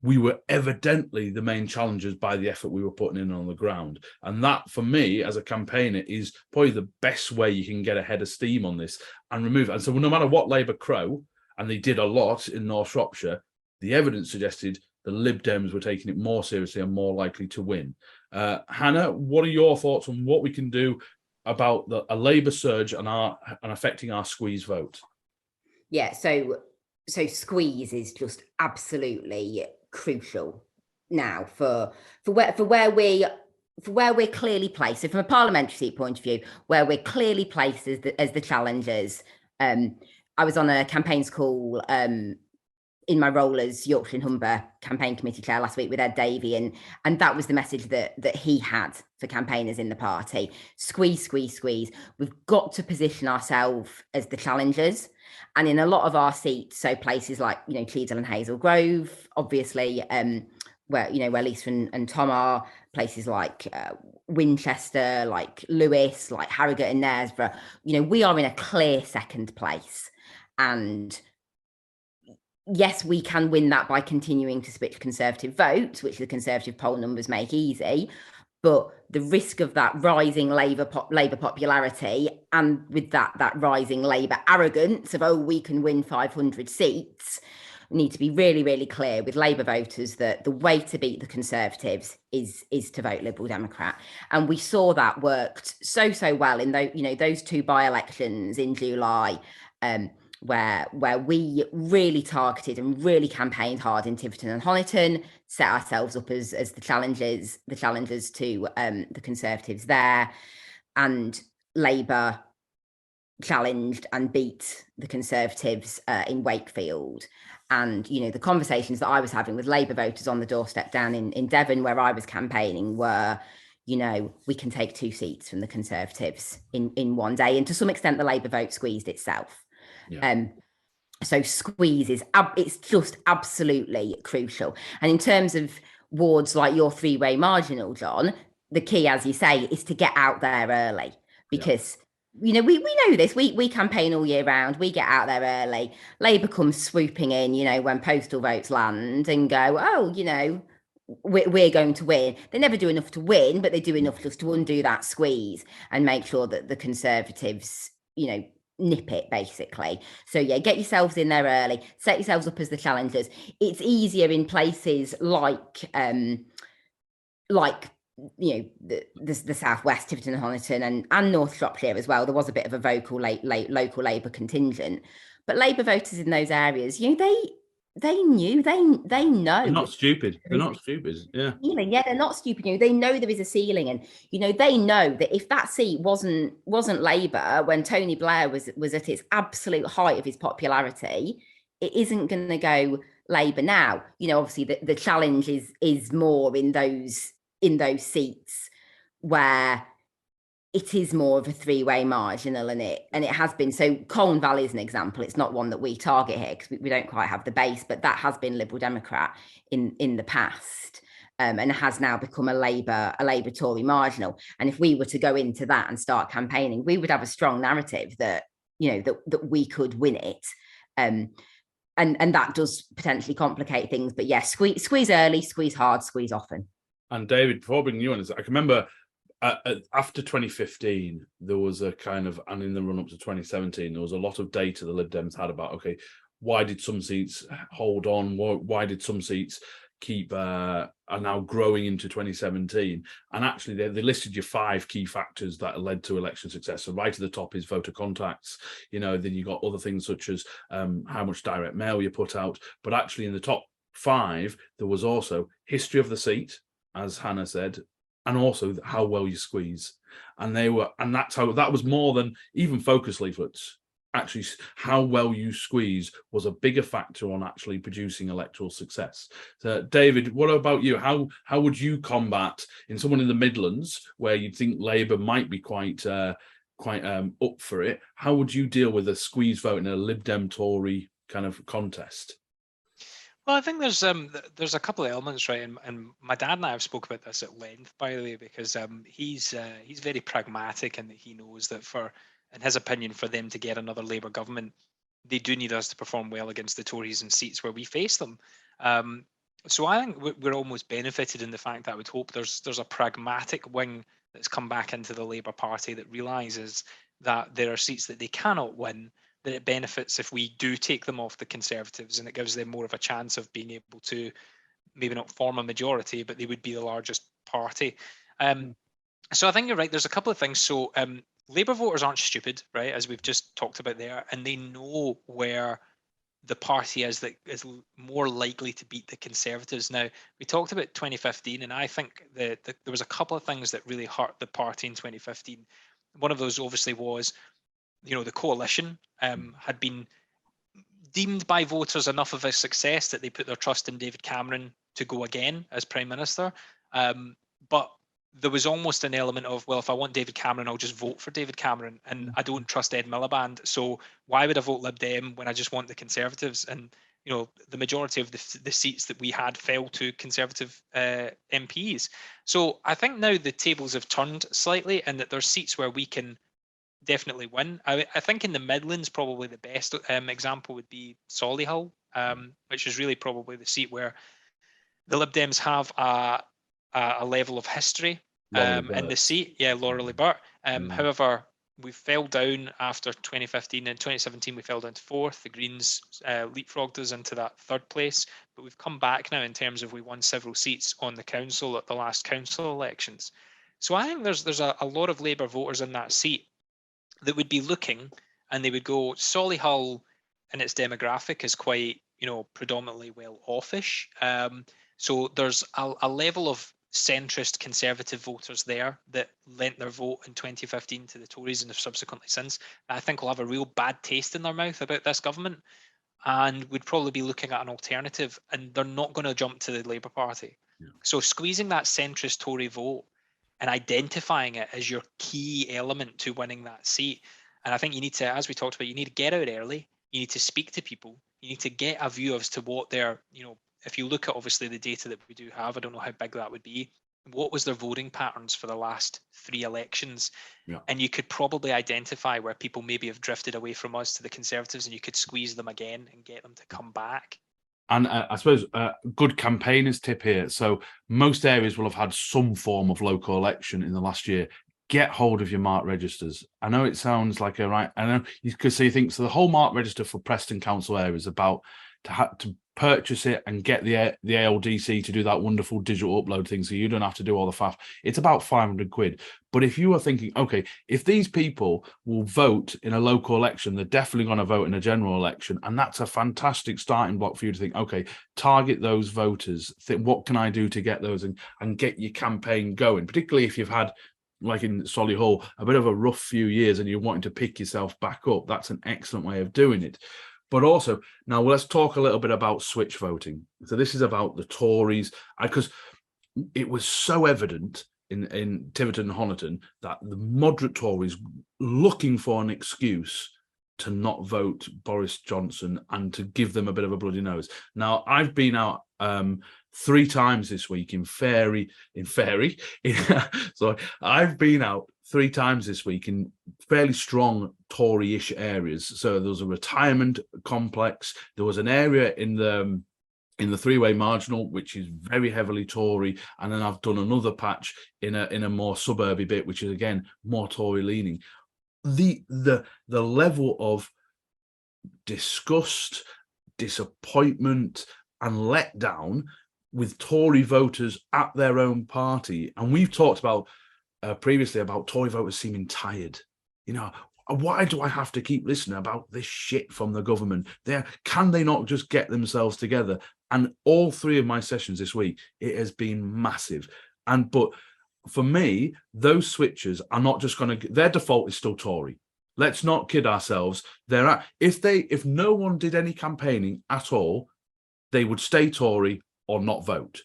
we were evidently the main challengers by the effort we were putting in on the ground. And that, for me, as a campaigner, is probably the best way you can get a head of steam on this and remove it. And so no matter what Labour crow, and they did a lot in North Shropshire, the evidence suggested the Lib Dems were taking it more seriously and more likely to win. Hannah, what are your thoughts on what we can do about a Labour surge and affecting our squeeze vote? Yeah, so squeeze is just absolutely crucial now for where we're clearly placed. So from a parliamentary seat point of view, where we're clearly placed as the challengers. I was on a campaigns call in my role as Yorkshire and Humber campaign committee chair last week with Ed Davey, and that was the message that he had for campaigners in the party. Squeeze. We've got to position ourselves as the challengers. And in a lot of our seats, so places like, Clevedale and Hazel Grove, obviously, where Lisa and Tom are, places like Winchester, like Lewis, like Harrogate and Knaresborough, we are in a clear 2nd place. And yes, we can win that by continuing to switch Conservative votes, which the Conservative poll numbers make easy. But the risk of that rising Labour popularity, and with that rising Labour arrogance of, we can win 500 seats, we need to be really, really clear with Labour voters that the way to beat the Conservatives is to vote Liberal Democrat. And we saw that worked so well in those 2 by-elections in July, where we really targeted and really campaigned hard in Tiverton and Honiton, set ourselves up as the challengers to the Conservatives there, and Labour challenged and beat the Conservatives in Wakefield. And the conversations that I was having with Labour voters on the doorstep down in Devon, where I was campaigning, were, we can take 2 seats from the Conservatives in one day. And to some extent, the Labour vote squeezed itself. Yeah. So squeeze it's just absolutely crucial. And in terms of wards like your 3-way marginal, John, the key, as you say, is to get out there early, because we know this. We campaign all year round. We get out there early. Labour comes swooping in, when postal votes land, and go, we're going to win. They never do enough to win, but they do enough just to undo that squeeze and make sure that the Conservatives, nip it, basically. So yeah, get yourselves in there early, set yourselves up as the challengers. It's easier in places like the southwest, Tiverton and Honiton, and North Shropshire as well. There was a bit of a vocal local Labour contingent, but Labour voters in those areas, they know. They're not stupid. They're not stupid. Yeah. Yeah, they're not stupid. They know there is a ceiling, and they know that if that seat wasn't Labour when Tony Blair was at its absolute height of his popularity, it isn't going to go Labour now. Obviously the challenge is more in those seats where it is more of a three-way marginal, and it has been. So Colne Valley is an example. It's not one that we target here because we don't quite have the base, but that has been Liberal Democrat in the past, and has now become a Labour Tory marginal. And if we were to go into that and start campaigning, we would have a strong narrative that that we could win it. And that does potentially complicate things. But yeah, squeeze early, squeeze hard, squeeze often. And David, before bringing you on, I can remember after 2015, there was a kind of, and in the run up to 2017, there was a lot of data the Lib Dems had about, okay, why did some seats hold on? Why did some seats are now growing into 2017? And actually, they listed your 5 key factors that led to election success. So right at the top is voter contacts. Then you got other things such as how much direct mail you put out. But actually, in the top 5, there was also history of the seat, as Hannah said, and also how well you squeeze. And that was more than even focus leaflets. Actually, how well you squeeze was a bigger factor on actually producing electoral success. So, David, what about you? How would you combat in someone in the Midlands where you'd think Labour might be quite up for it? How would you deal with a squeeze vote in a Lib Dem Tory kind of contest? Well, I think there's a couple of elements, right? And my dad and I have spoke about this at length, by the way, because he's very pragmatic, and he knows that in his opinion, for them to get another Labour government, they do need us to perform well against the Tories in seats where we face them. So I think we're almost benefited in the fact that I would hope there's a pragmatic wing that's come back into the Labour Party that realises that there are seats that they cannot win, that it benefits if we do take them off the Conservatives, and it gives them more of a chance of being able to maybe not form a majority, but they would be the largest party. So I think you're right. There's a couple of things. So Labour voters aren't stupid, right, as we've just talked about there, and they know where the party is that is more likely to beat the Conservatives. Now, we talked about 2015, and I think that there was a couple of things that really hurt the party in 2015. One of those obviously was, the coalition had been deemed by voters enough of a success that they put their trust in David Cameron to go again as Prime Minister. But there was almost an element of, well, if I want David Cameron, I'll just vote for David Cameron. And I don't trust Ed Miliband. So why would I vote Lib Dem when I just want the Conservatives? And, the majority of the seats that we had fell to Conservative MPs. So I think now the tables have turned slightly, and that there's seats where we can definitely win. I think in the Midlands, probably the best example would be Solihull, which is really probably the seat where the Lib Dems have a level of history in the seat. Yeah, Laura Burt. However, we fell down after 2015. In 2017, we fell down to 4th. The Greens leapfrogged us into that 3rd place. But we've come back now in terms of we won several seats on the council at the last council elections. So I think there's a lot of Labour voters in that seat that would be looking, and they would go, Solihull and its demographic is quite, predominantly well-offish. So there's a level of centrist Conservative voters there that lent their vote in 2015 to the Tories and have subsequently since. I think will have a real bad taste in their mouth about this government, and would probably be looking at an alternative, and they're not going to jump to the Labour Party. Yeah. So squeezing that centrist Tory vote and identifying it as your key element to winning that seat. And I think you need to, as we talked about, you need to get out early. You need to speak to people. You need to get a view as to what their, if you look at obviously the data that we do have, I don't know how big that would be. What was their voting patterns for the last 3 elections? Yeah. And you could probably identify where people maybe have drifted away from us to the Conservatives, and you could squeeze them again and get them to come back. And I suppose a good campaigners tip here. So most areas will have had some form of local election in the last year. Get hold of your marked registers. I know it sounds like I know you could say things. So the whole marked register for Preston Council area is about to purchase it and get the ALDC to do that wonderful digital upload thing, so you don't have to do all the faff. It's about £500. But if you are thinking, okay, if these people will vote in a local election, they're definitely going to vote in a general election, and that's a fantastic starting block for you to think, okay, target those voters. Think, what can I do to get those and get your campaign going? Particularly if you've had, like in Solihull, a bit of a rough few years and you're wanting to pick yourself back up. That's an excellent way of doing it. But also, now let's talk a little bit about switch voting. So this is about the Tories, because it was so evident in Tiverton and Honiton that the moderate Tories looking for an excuse to not vote Boris Johnson and to give them a bit of a bloody nose. Now, I've been out 3 times this week in Faerie. So I've been out 3 times this week in fairly strong Tory-ish areas. So there was a retirement complex. There was an area in the three-way marginal, which is very heavily Tory, and then I've done another patch in a more suburby bit, which is again more Tory leaning. The level of disgust, disappointment, and letdown with Tory voters at their own party, and we've talked about previously about Tory voters seeming tired. You know, why do I have to keep listening about this shit from the government? Can they not just get themselves together? And all 3 of my sessions this week, it has been massive. But for me, those switchers are not just going to. Their default is still Tory. Let's not kid ourselves. If no one did any campaigning at all, they would stay Tory or not vote.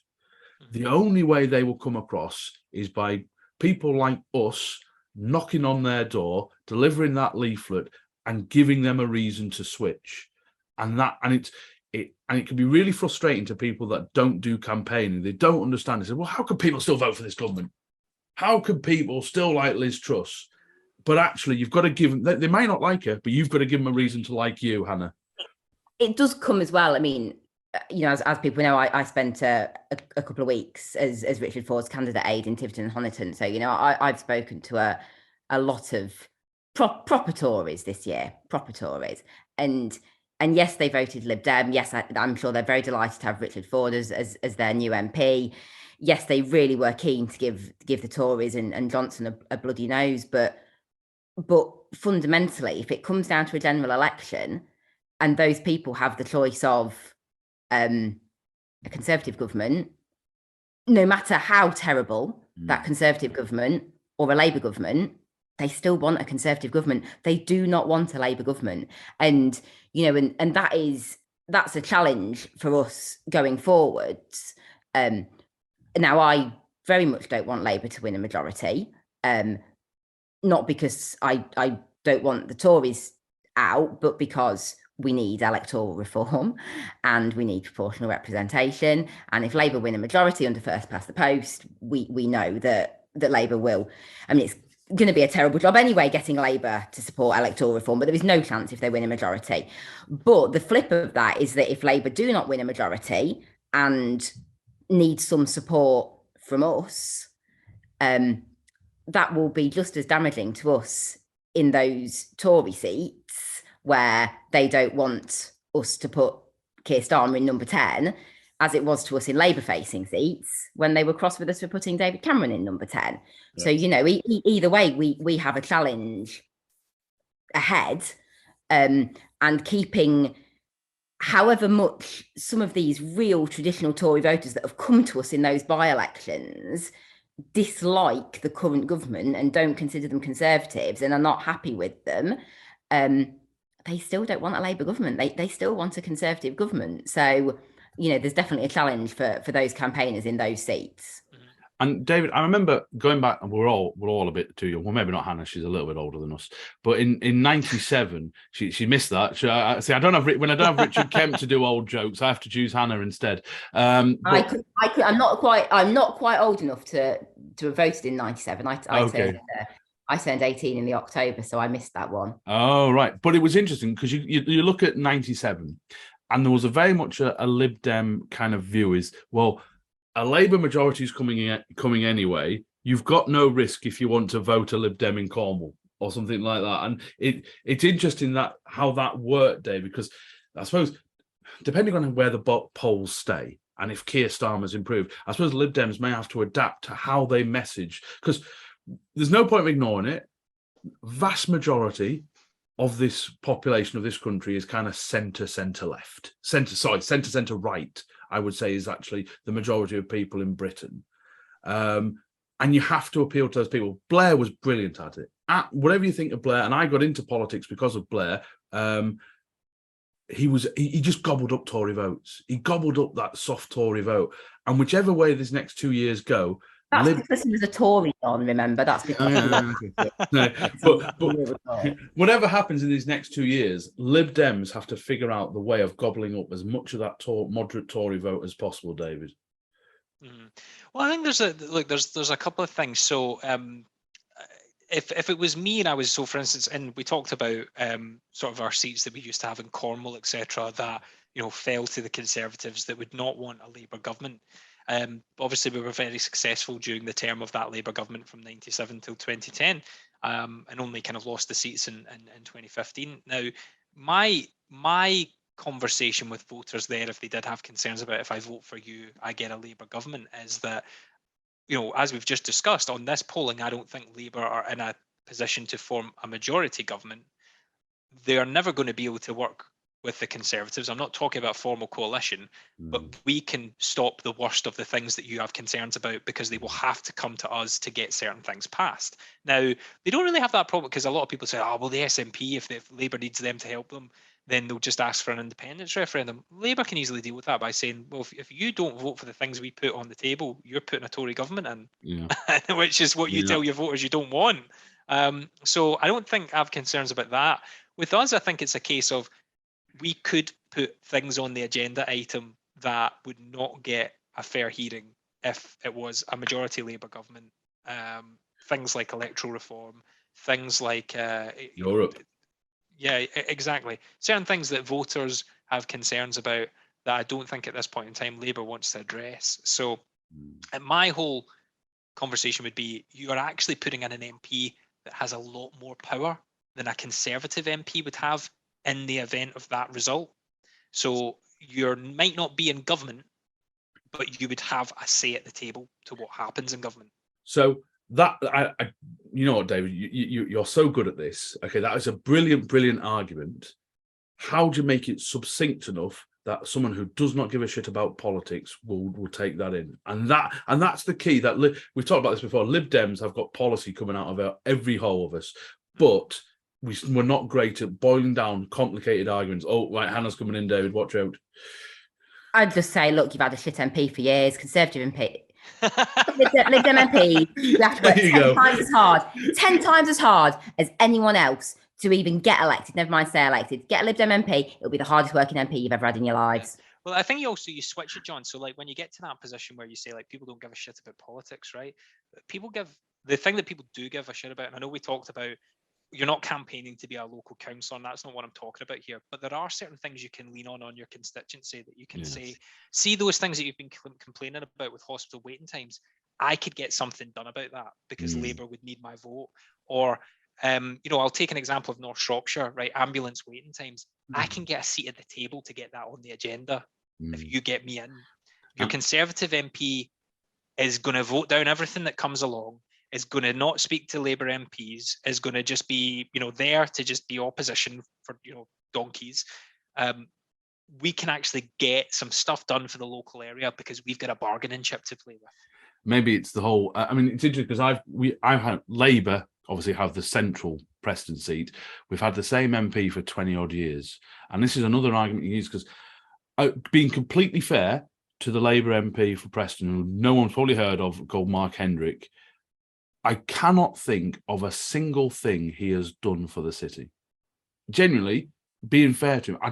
The only way they will come across is by people like us knocking on their door, delivering that leaflet, and giving them a reason to switch. And it can be really frustrating to people that don't do campaigning. They don't understand. They say, well, how can people still vote for this government? How can people still like Liz Truss? But actually, you've got to give them, they may not like her, but you've got to give them a reason to like you, Hannah. It does come as well. I mean, you know, as people know, I spent a couple of weeks as Richard Ford's candidate aide in Tiverton and Honiton. So, you know, I've spoken to a lot of proper Tories this year, proper Tories. And yes, they voted Lib Dem. Yes, I'm sure they're very delighted to have Richard Ford as their new MP. Yes, they really were keen to give the Tories and Johnson a bloody nose. But fundamentally, if it comes down to a general election and those people have the choice of a Conservative government, no matter how terrible that Conservative government or a Labour government, they still want a Conservative government. They do not want a Labour government. And, you know, and that's a challenge for us going forwards. Now, I very much don't want Labour to win a majority, not because I don't want the Tories out, but because we need electoral reform and we need proportional representation. And if Labour win a majority under first past the post, we know that Labour will. I mean, it's going to be a terrible job anyway, getting Labour to support electoral reform, but there is no chance if they win a majority. But the flip of that is that if Labour do not win a majority and need some support from us, that will be just as damaging to us in those Tory seats where they don't want us to put Keir Starmer in number 10 as it was to us in Labour-facing seats when they were cross with us for putting David Cameron in number 10. Yeah. So, you know, either way, we have a challenge ahead, and keeping however much some of these real traditional Tory voters that have come to us in those by-elections dislike the current government and don't consider them Conservatives and are not happy with them, they still don't want a Labour government. They still want a Conservative government. So, you know, there's definitely a challenge for those campaigners in those seats. And David, I remember going back, and we're all a bit too young. Well, maybe not Hannah; she's a little bit older than us. But in '97, she missed that. I don't have when I don't have Richard Kemp to do old jokes. I have to choose Hannah instead. I'm not quite old enough to have voted in '97. I turned 18 in the October, so I missed that one. Oh, right. But it was interesting because you look at '97 and there was a very much a Lib Dem kind of view is, well, a Labour majority is coming anyway. You've got no risk if you want to vote a Lib Dem in Cornwall or something like that. And it's interesting that how that worked, Dave, because I suppose depending on where the polls stay and if Keir Starmer's improved, I suppose Lib Dems may have to adapt to how they message, because there's no point of ignoring it. Vast majority of this population of this country is kind of centre right, I would say, is actually the majority of people in Britain. And you have to appeal to those people. Blair was brilliant at it. Whatever you think of Blair, and I got into politics because of Blair, he just gobbled up Tory votes. He gobbled up that soft Tory vote. And whichever way these next 2 years go, that's because he was a Tory, Don, remember? That's because but whatever happens in these next 2 years, Lib Dems have to figure out the way of gobbling up as much of that moderate Tory vote as possible, David. Well, I think there's a couple of things. So if it was me and I was, so for instance, and we talked about sort of our seats that we used to have in Cornwall, etc., that fell to the Conservatives that would not want a Labour government. Obviously, we were very successful during the term of that Labour government from 97 till 2010, and only kind of lost the seats in 2015. Now, my conversation with voters there, if they did have concerns about if I vote for you, I get a Labour government, is that, as we've just discussed on this polling, I don't think Labour are in a position to form a majority government. They are never going to be able to work with the Conservatives. I'm not talking about formal coalition, but we can stop the worst of the things that you have concerns about, because they will have to come to us to get certain things passed. Now, they don't really have that problem, because a lot of people say, oh, well, the SNP, if Labour needs them to help them, then they'll just ask for an independence referendum. Labour can easily deal with that by saying, well, if you don't vote for the things we put on the table, you're putting a Tory government in, which is what you tell your voters you don't want. So I don't think I have concerns about that. With us, I think it's a case of we could put things on the agenda item that would not get a fair hearing if it was a majority Labour government. Things like electoral reform, things like Europe. Yeah, exactly. Certain things that voters have concerns about that I don't think at this point in time Labour wants to address. So my whole conversation would be, you are actually putting in an MP that has a lot more power than a Conservative MP would have in the event of that result. So you might not be in government, but you would have a say at the table to what happens in government. So that, you know what, David, you're so good at this. Okay, that is a brilliant argument. How do you make it succinct enough that someone who does not give a shit about politics will take that in? And that's the key. That we've talked about this before. Lib Dems have got policy coming out of every hole of us, but we're not great at boiling down complicated arguments. Oh, right, Hannah's coming in, David. Watch out. I'd just say, look, you've had a shit MP for years, Conservative MP. Lib Dem MP, you have to work 10 times as hard as anyone else to even get elected, never mind stay elected. Get a Lib Dem MP, it'll be the hardest working MP you've ever had in your lives. Well, I think you switch it, John. So like when you get to that position where you say like people don't give a shit about politics, right? The thing that people do give a shit about, and I know we talked about, you're not campaigning to be a local councillor, and that's not what I'm talking about here. But there are certain things you can lean on your constituency that you can say, see those things that you've been complaining about with hospital waiting times. I could get something done about that because Labour would need my vote. Or, I'll take an example of North Shropshire, right? Ambulance waiting times. I can get a seat at the table to get that on the agenda if you get me in. Your Conservative MP is going to vote down everything that comes along, is going to not speak to Labour MPs, is going to just be, there to just be opposition for, donkeys. We can actually get some stuff done for the local area because we've got a bargaining chip to play with. Maybe it's the whole. It's interesting because I've had Labour obviously have the central Preston seat. We've had the same MP for 20 odd years, and this is another argument you use because, being completely fair to the Labour MP for Preston, who no one's probably heard of, called Mark Hendrick, I cannot think of a single thing he has done for the city. Genuinely, being fair to him, I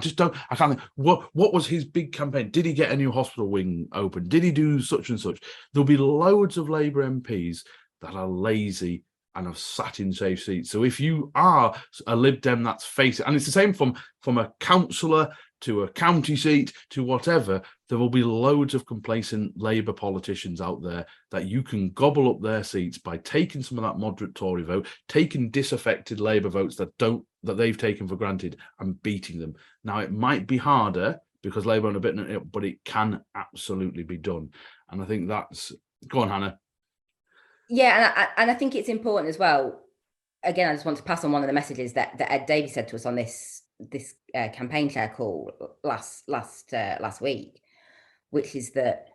can't think, what was his big campaign? Did he get a new hospital wing open? Did he do such and such? There'll be loads of Labour MPs that are lazy and have sat in safe seats. So if you are a Lib Dem that's facing, and it's the same from a councillor to a county seat, to whatever, there will be loads of complacent Labour politicians out there that you can gobble up their seats by taking some of that moderate Tory vote, taking disaffected Labour votes that they've taken for granted and beating them. Now, it might be harder because Labour are a bit, but it can absolutely be done. And I think that's... Go on, Hannah. Yeah, and I think it's important as well. Again, I just want to pass on one of the messages that Ed Davies said to us on this campaign chair call last week, which is that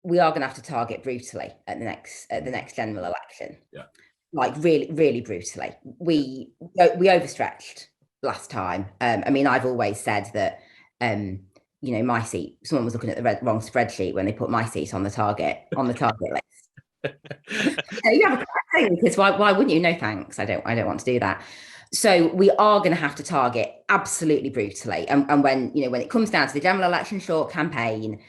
we are going to have to target brutally at the next general election. Yeah, like really, really brutally. We overstretched last time. I mean, I've always said that. My seat. Someone was looking at the wrong spreadsheet when they put my seat on the target list. You have a thing, because why wouldn't you? No thanks. I don't want to do that. So we are going to have to target absolutely brutally. And when it comes down to the general election short campaign,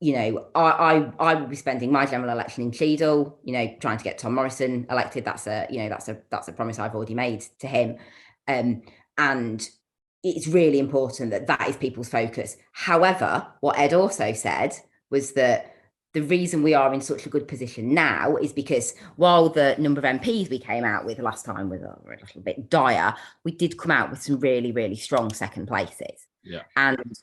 I will be spending my general election in Cheadle, trying to get Tom Morrison elected. That's a promise I've already made to him. And it's really important that is people's focus. However, what Ed also said was that the reason we are in such a good position now is because while the number of MPs we came out with last time was a little bit dire, we did come out with some really, really strong second places. Yeah. And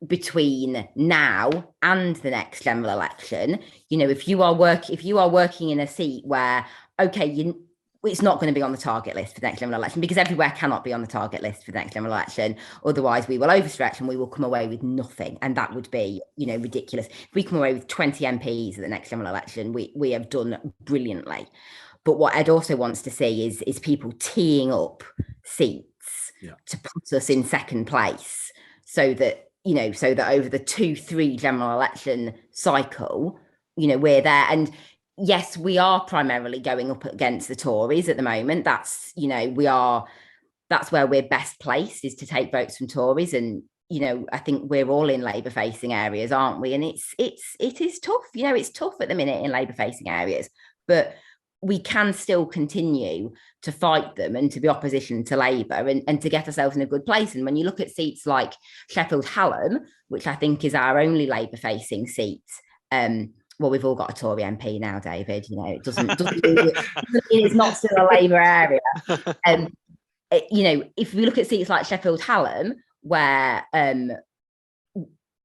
between now and the next general election, if you are working in a seat where, okay, it's not going to be on the target list for the next general election, because everywhere cannot be on the target list for the next general election. Otherwise, we will overstretch and we will come away with nothing. And that would be, ridiculous. If we come away with 20 MPs at the next general election, we have done brilliantly. But what Ed also wants to see is people teeing up seats to put us in second place, so that over the 2-3 general election cycle, we're there. And yes, we are primarily going up against the Tories at the moment. That's where we're best placed, is to take votes from Tories. And I think we're all in Labour facing areas, aren't we? And it is tough. It's tough at the minute in Labour facing areas, but we can still continue to fight them and to be opposition to Labour and to get ourselves in a good place. And when you look at seats like Sheffield Hallam, which I think is our only Labour facing seat, well, we've all got a Tory MP now, David. It doesn't mean it's not still a Labour area. If we look at seats like Sheffield Hallam, where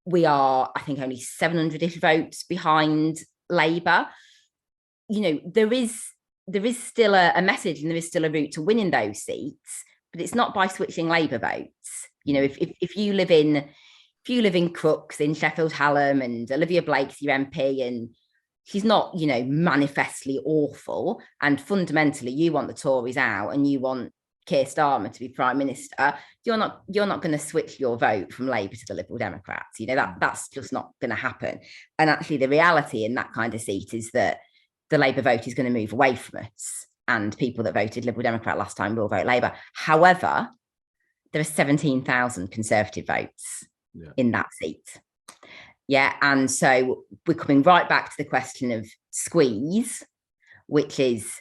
we are, I think, only 700-ish votes behind Labour, there is still a message and there is still a route to winning those seats, but it's not by switching Labour votes. If you live in Crooks in Sheffield Hallam and Olivia Blake's your MP and she's not, manifestly awful, and fundamentally you want the Tories out and you want Keir Starmer to be Prime Minister, you're not going to switch your vote from Labour to the Liberal Democrats. That's just not going to happen. And actually the reality in that kind of seat is that the Labour vote is going to move away from us, and people that voted Liberal Democrat last time will vote Labour. However, there are 17,000 Conservative votes in that seat. Yeah. And so we're coming right back to the question of squeeze, which is,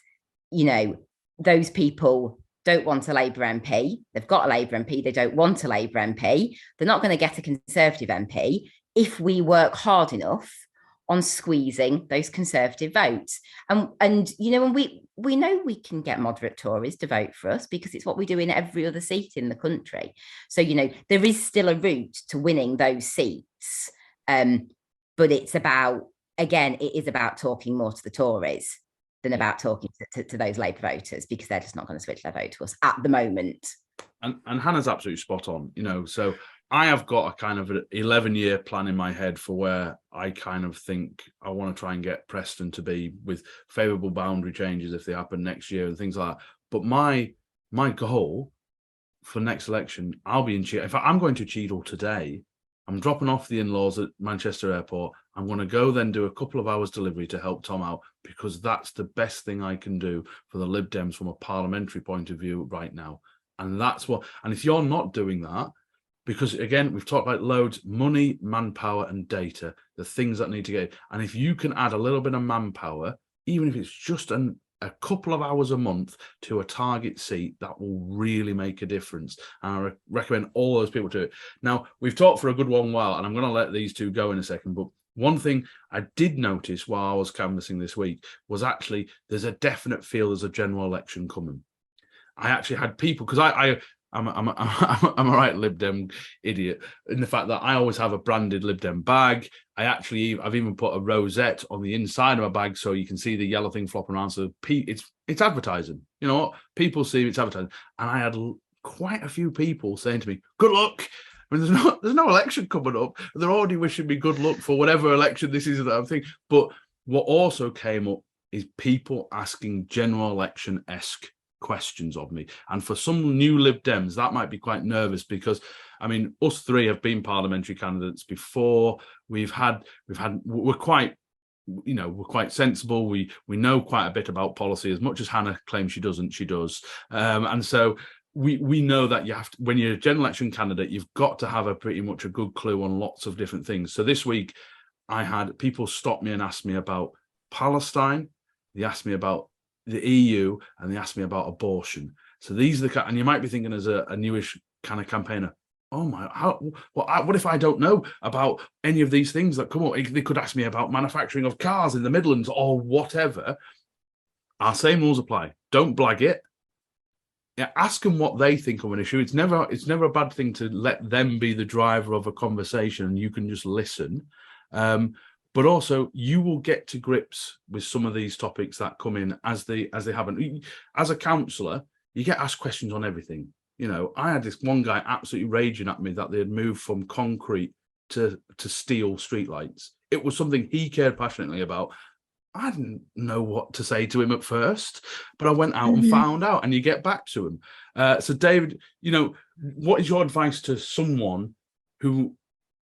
those people don't want a Labour MP. They've got a Labour MP. They don't want a Labour MP. They're not going to get a Conservative MP if we work hard enough on squeezing those Conservative votes. And we know we can get moderate Tories to vote for us, because it's what we do in every other seat in the country. So, there is still a route to winning those seats. But it is about talking more to the Tories than about talking to those Labour voters, because they're just not going to switch their vote to us at the moment. And Hannah's absolutely spot on, so I have got a kind of an 11-year plan in my head for where I kind of think I want to try and get Preston to be, with favourable boundary changes if they happen next year and things like that. But my goal for next election, I'll be in Cheadle. In fact, I'm going to Cheadle today. I'm dropping off the in-laws at Manchester Airport. I'm going to go then do a couple of hours delivery to help Tom out, because that's the best thing I can do for the Lib Dems from a parliamentary point of view right now. And if you're not doing that, because again, we've talked about loads, money, manpower and data, the things that need to get. And if you can add a little bit of manpower, even if it's just a couple of hours a month to a target seat, that will really make a difference. And I recommend all those people to it. Now, we've talked for a good long while, and I'm going to let these two go in a second, but one thing I did notice while I was canvassing this week was actually there's a definite feel there's a general election coming. I actually had people, because I'm a right Lib Dem idiot in the fact that I always have a branded Lib Dem bag. I've even put a rosette on the inside of my bag so you can see the yellow thing flopping around. So it's advertising. You know what? People see it's advertising. And I had quite a few people saying to me, "Good luck." I mean, there's no election coming up. They're already wishing me good luck for whatever election this is that I'm thinking. But what also came up is people asking general election-esque questions of me. And for some new Lib Dems, that might be quite nervous because, I mean, us three have been parliamentary candidates before. We're quite sensible. We know quite a bit about policy. As much as Hannah claims she doesn't, she does. And so we know that you have to, when you're a general election candidate, you've got to have pretty much a good clue on lots of different things. So this week, I had people stop me and ask me about Palestine. They asked me about the EU, and they asked me about abortion. So these are the, and you might be thinking as a newish kind of campaigner, oh my, what if I don't know about any of these things that come up? They could ask me about manufacturing of cars in the Midlands or whatever. Our same rules apply. Don't blag it. Yeah, ask them what they think of an issue. It's never a bad thing to let them be the driver of a conversation, and you can just listen. But also, you will get to grips with some of these topics that come in as they happen. As a councillor, you get asked questions on everything. You know, I had this one guy absolutely raging at me that they had moved from concrete to steel streetlights. It was something he cared passionately about. I didn't know what to say to him at first, but I went out and found out, and you get back to him. So, David, you know, what is your advice to someone who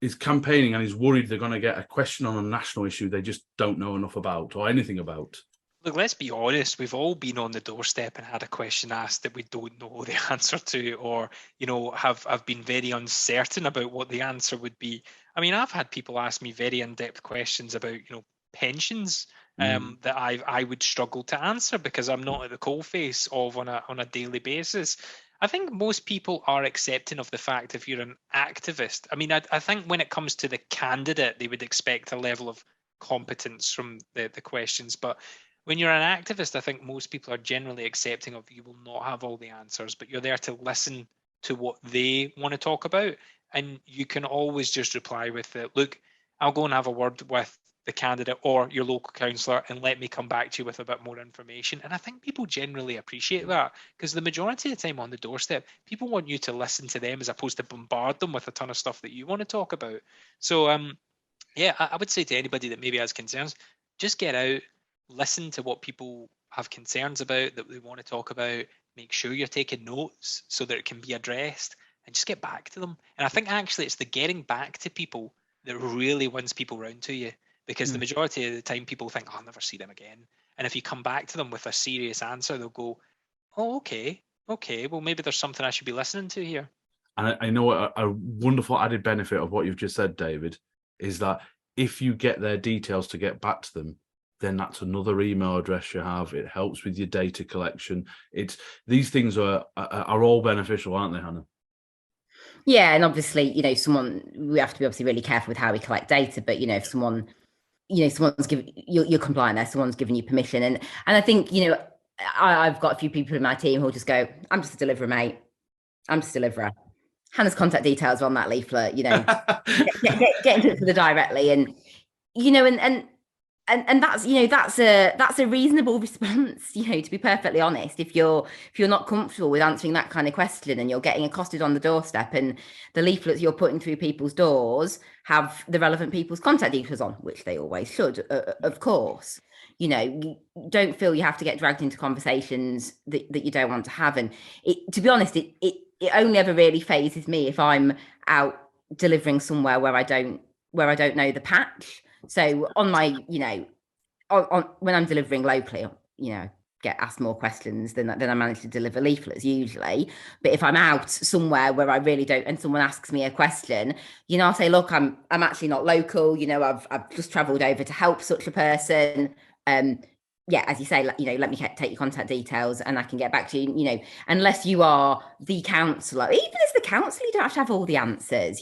is campaigning and is worried they're going to get a question on a national issue they just don't know enough about or anything about? Look, let's be honest. We've all been on the doorstep and had a question asked that we don't know the answer to, or, you know, have been very uncertain about what the answer would be. I mean, I've had people ask me very in-depth questions about, you know, pensions that I would struggle to answer because I'm not at the coalface of on a daily basis. I think most people are accepting of the fact if you're an activist. I mean, I think when it comes to the candidate, they would expect a level of competence from the questions. But when you're an activist, I think most people are generally accepting of you will not have all the answers, but you're there to listen to what they want to talk about. And you can always just reply with, look, I'll go and have a word with the candidate or your local councillor and let me come back to you with a bit more information. And I think people generally appreciate that because the majority of the time on the doorstep, people want you to listen to them as opposed to bombard them with a ton of stuff that you want to talk about. So, I would say to anybody that maybe has concerns, just get out, listen to what people have concerns about that they want to talk about, make sure you're taking notes so that it can be addressed and just get back to them. And I think actually it's the getting back to people that really wins people round to you. Because the majority of the time people think, I'll never see them again. And if you come back to them with a serious answer, they'll go, oh, okay, well, maybe there's something I should be listening to here. And I know a wonderful added benefit of what you've just said, David, is that if you get their details to get back to them, then that's another email address you have. It helps with your data collection. These things are all beneficial, aren't they, Hannah? Yeah, and obviously, you know, we have to be obviously really careful with how we collect data, but, you know, if someone's giving you're compliant there, someone's giving you permission. And I think, you know, I've got a few people in my team who'll just go, I'm just a deliverer, mate. I'm just a deliverer. Hannah's contact details are on that leaflet, you know, get in touch with her directly. And, you know, and that's, you know, that's a reasonable response, you know, to be perfectly honest. If you're not comfortable with answering that kind of question and you're getting accosted on the doorstep and the leaflets you're putting through people's doors have the relevant people's contact details on, which they always should, of course, you know, you don't feel you have to get dragged into conversations that you don't want to have. And to be honest, it only ever really phases me if I'm out delivering somewhere where I don't know the patch. So on my, you know, when I'm delivering locally, you know, get asked more questions than I manage to deliver leaflets usually. But if I'm out somewhere where I really don't, and someone asks me a question, you know, I'll say, look, I'm actually not local. You know, I've just travelled over to help such a person. yeah, as you say, let me take your contact details and I can get back to you, unless you are the counsellor. Even as the counsellor, you don't have to have all the answers,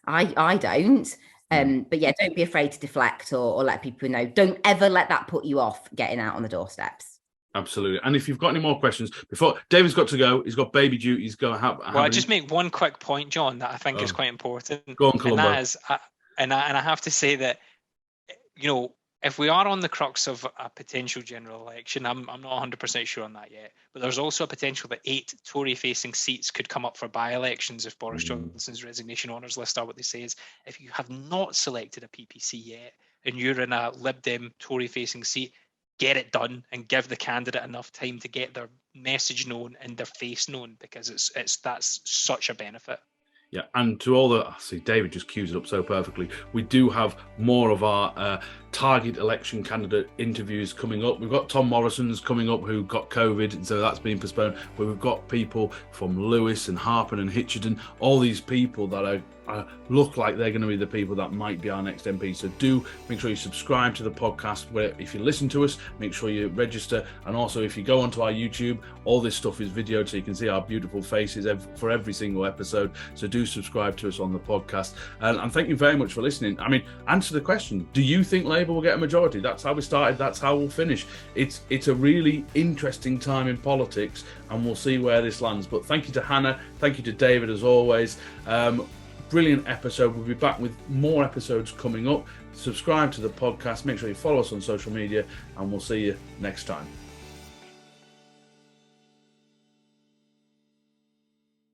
I don't. But yeah, don't be afraid to deflect or let people know. Don't ever let that put you off getting out on the doorsteps. Absolutely. And if you've got any more questions, before David's got to go, he's got baby duties. Go have. Well, I just make one quick point, John, that I think is quite important. Go on, Columbo. And that is, and I have to say that, if we are on the crux of a potential general election, I'm not 100% sure on that yet, but there's also a potential that 8 Tory-facing seats could come up for by-elections if Boris Johnson's resignation honours list are what they say is. If you have not selected a PPC yet and you're in a Lib Dem Tory-facing seat, get it done and give the candidate enough time to get their message known and their face known, because that's such a benefit. Yeah, and to all the, I see David just cues it up so perfectly. We do have more of our target election candidate interviews coming up. We've got Tom Morrison's coming up who got COVID, and so that's been postponed. But we've got people from Lewis and Harpen and Hitcherton, all these people that are look like they're going to be the people that might be our next MP. So do make sure you subscribe to the podcast, where if you listen to us, make sure you register. And also if you go onto our YouTube, all this stuff is videoed so you can see our beautiful faces for every single episode. So do subscribe to us on the podcast. And thank you very much for listening. I mean, answer the question. Do you think Labour will get a majority? That's how we started. That's how we'll finish. It's a really interesting time in politics, and we'll see where this lands. But thank you to Hannah. Thank you to David as always. Brilliant episode. We'll be back with more episodes coming up. Subscribe to the podcast. Make sure you follow us on social media, and we'll see you next time.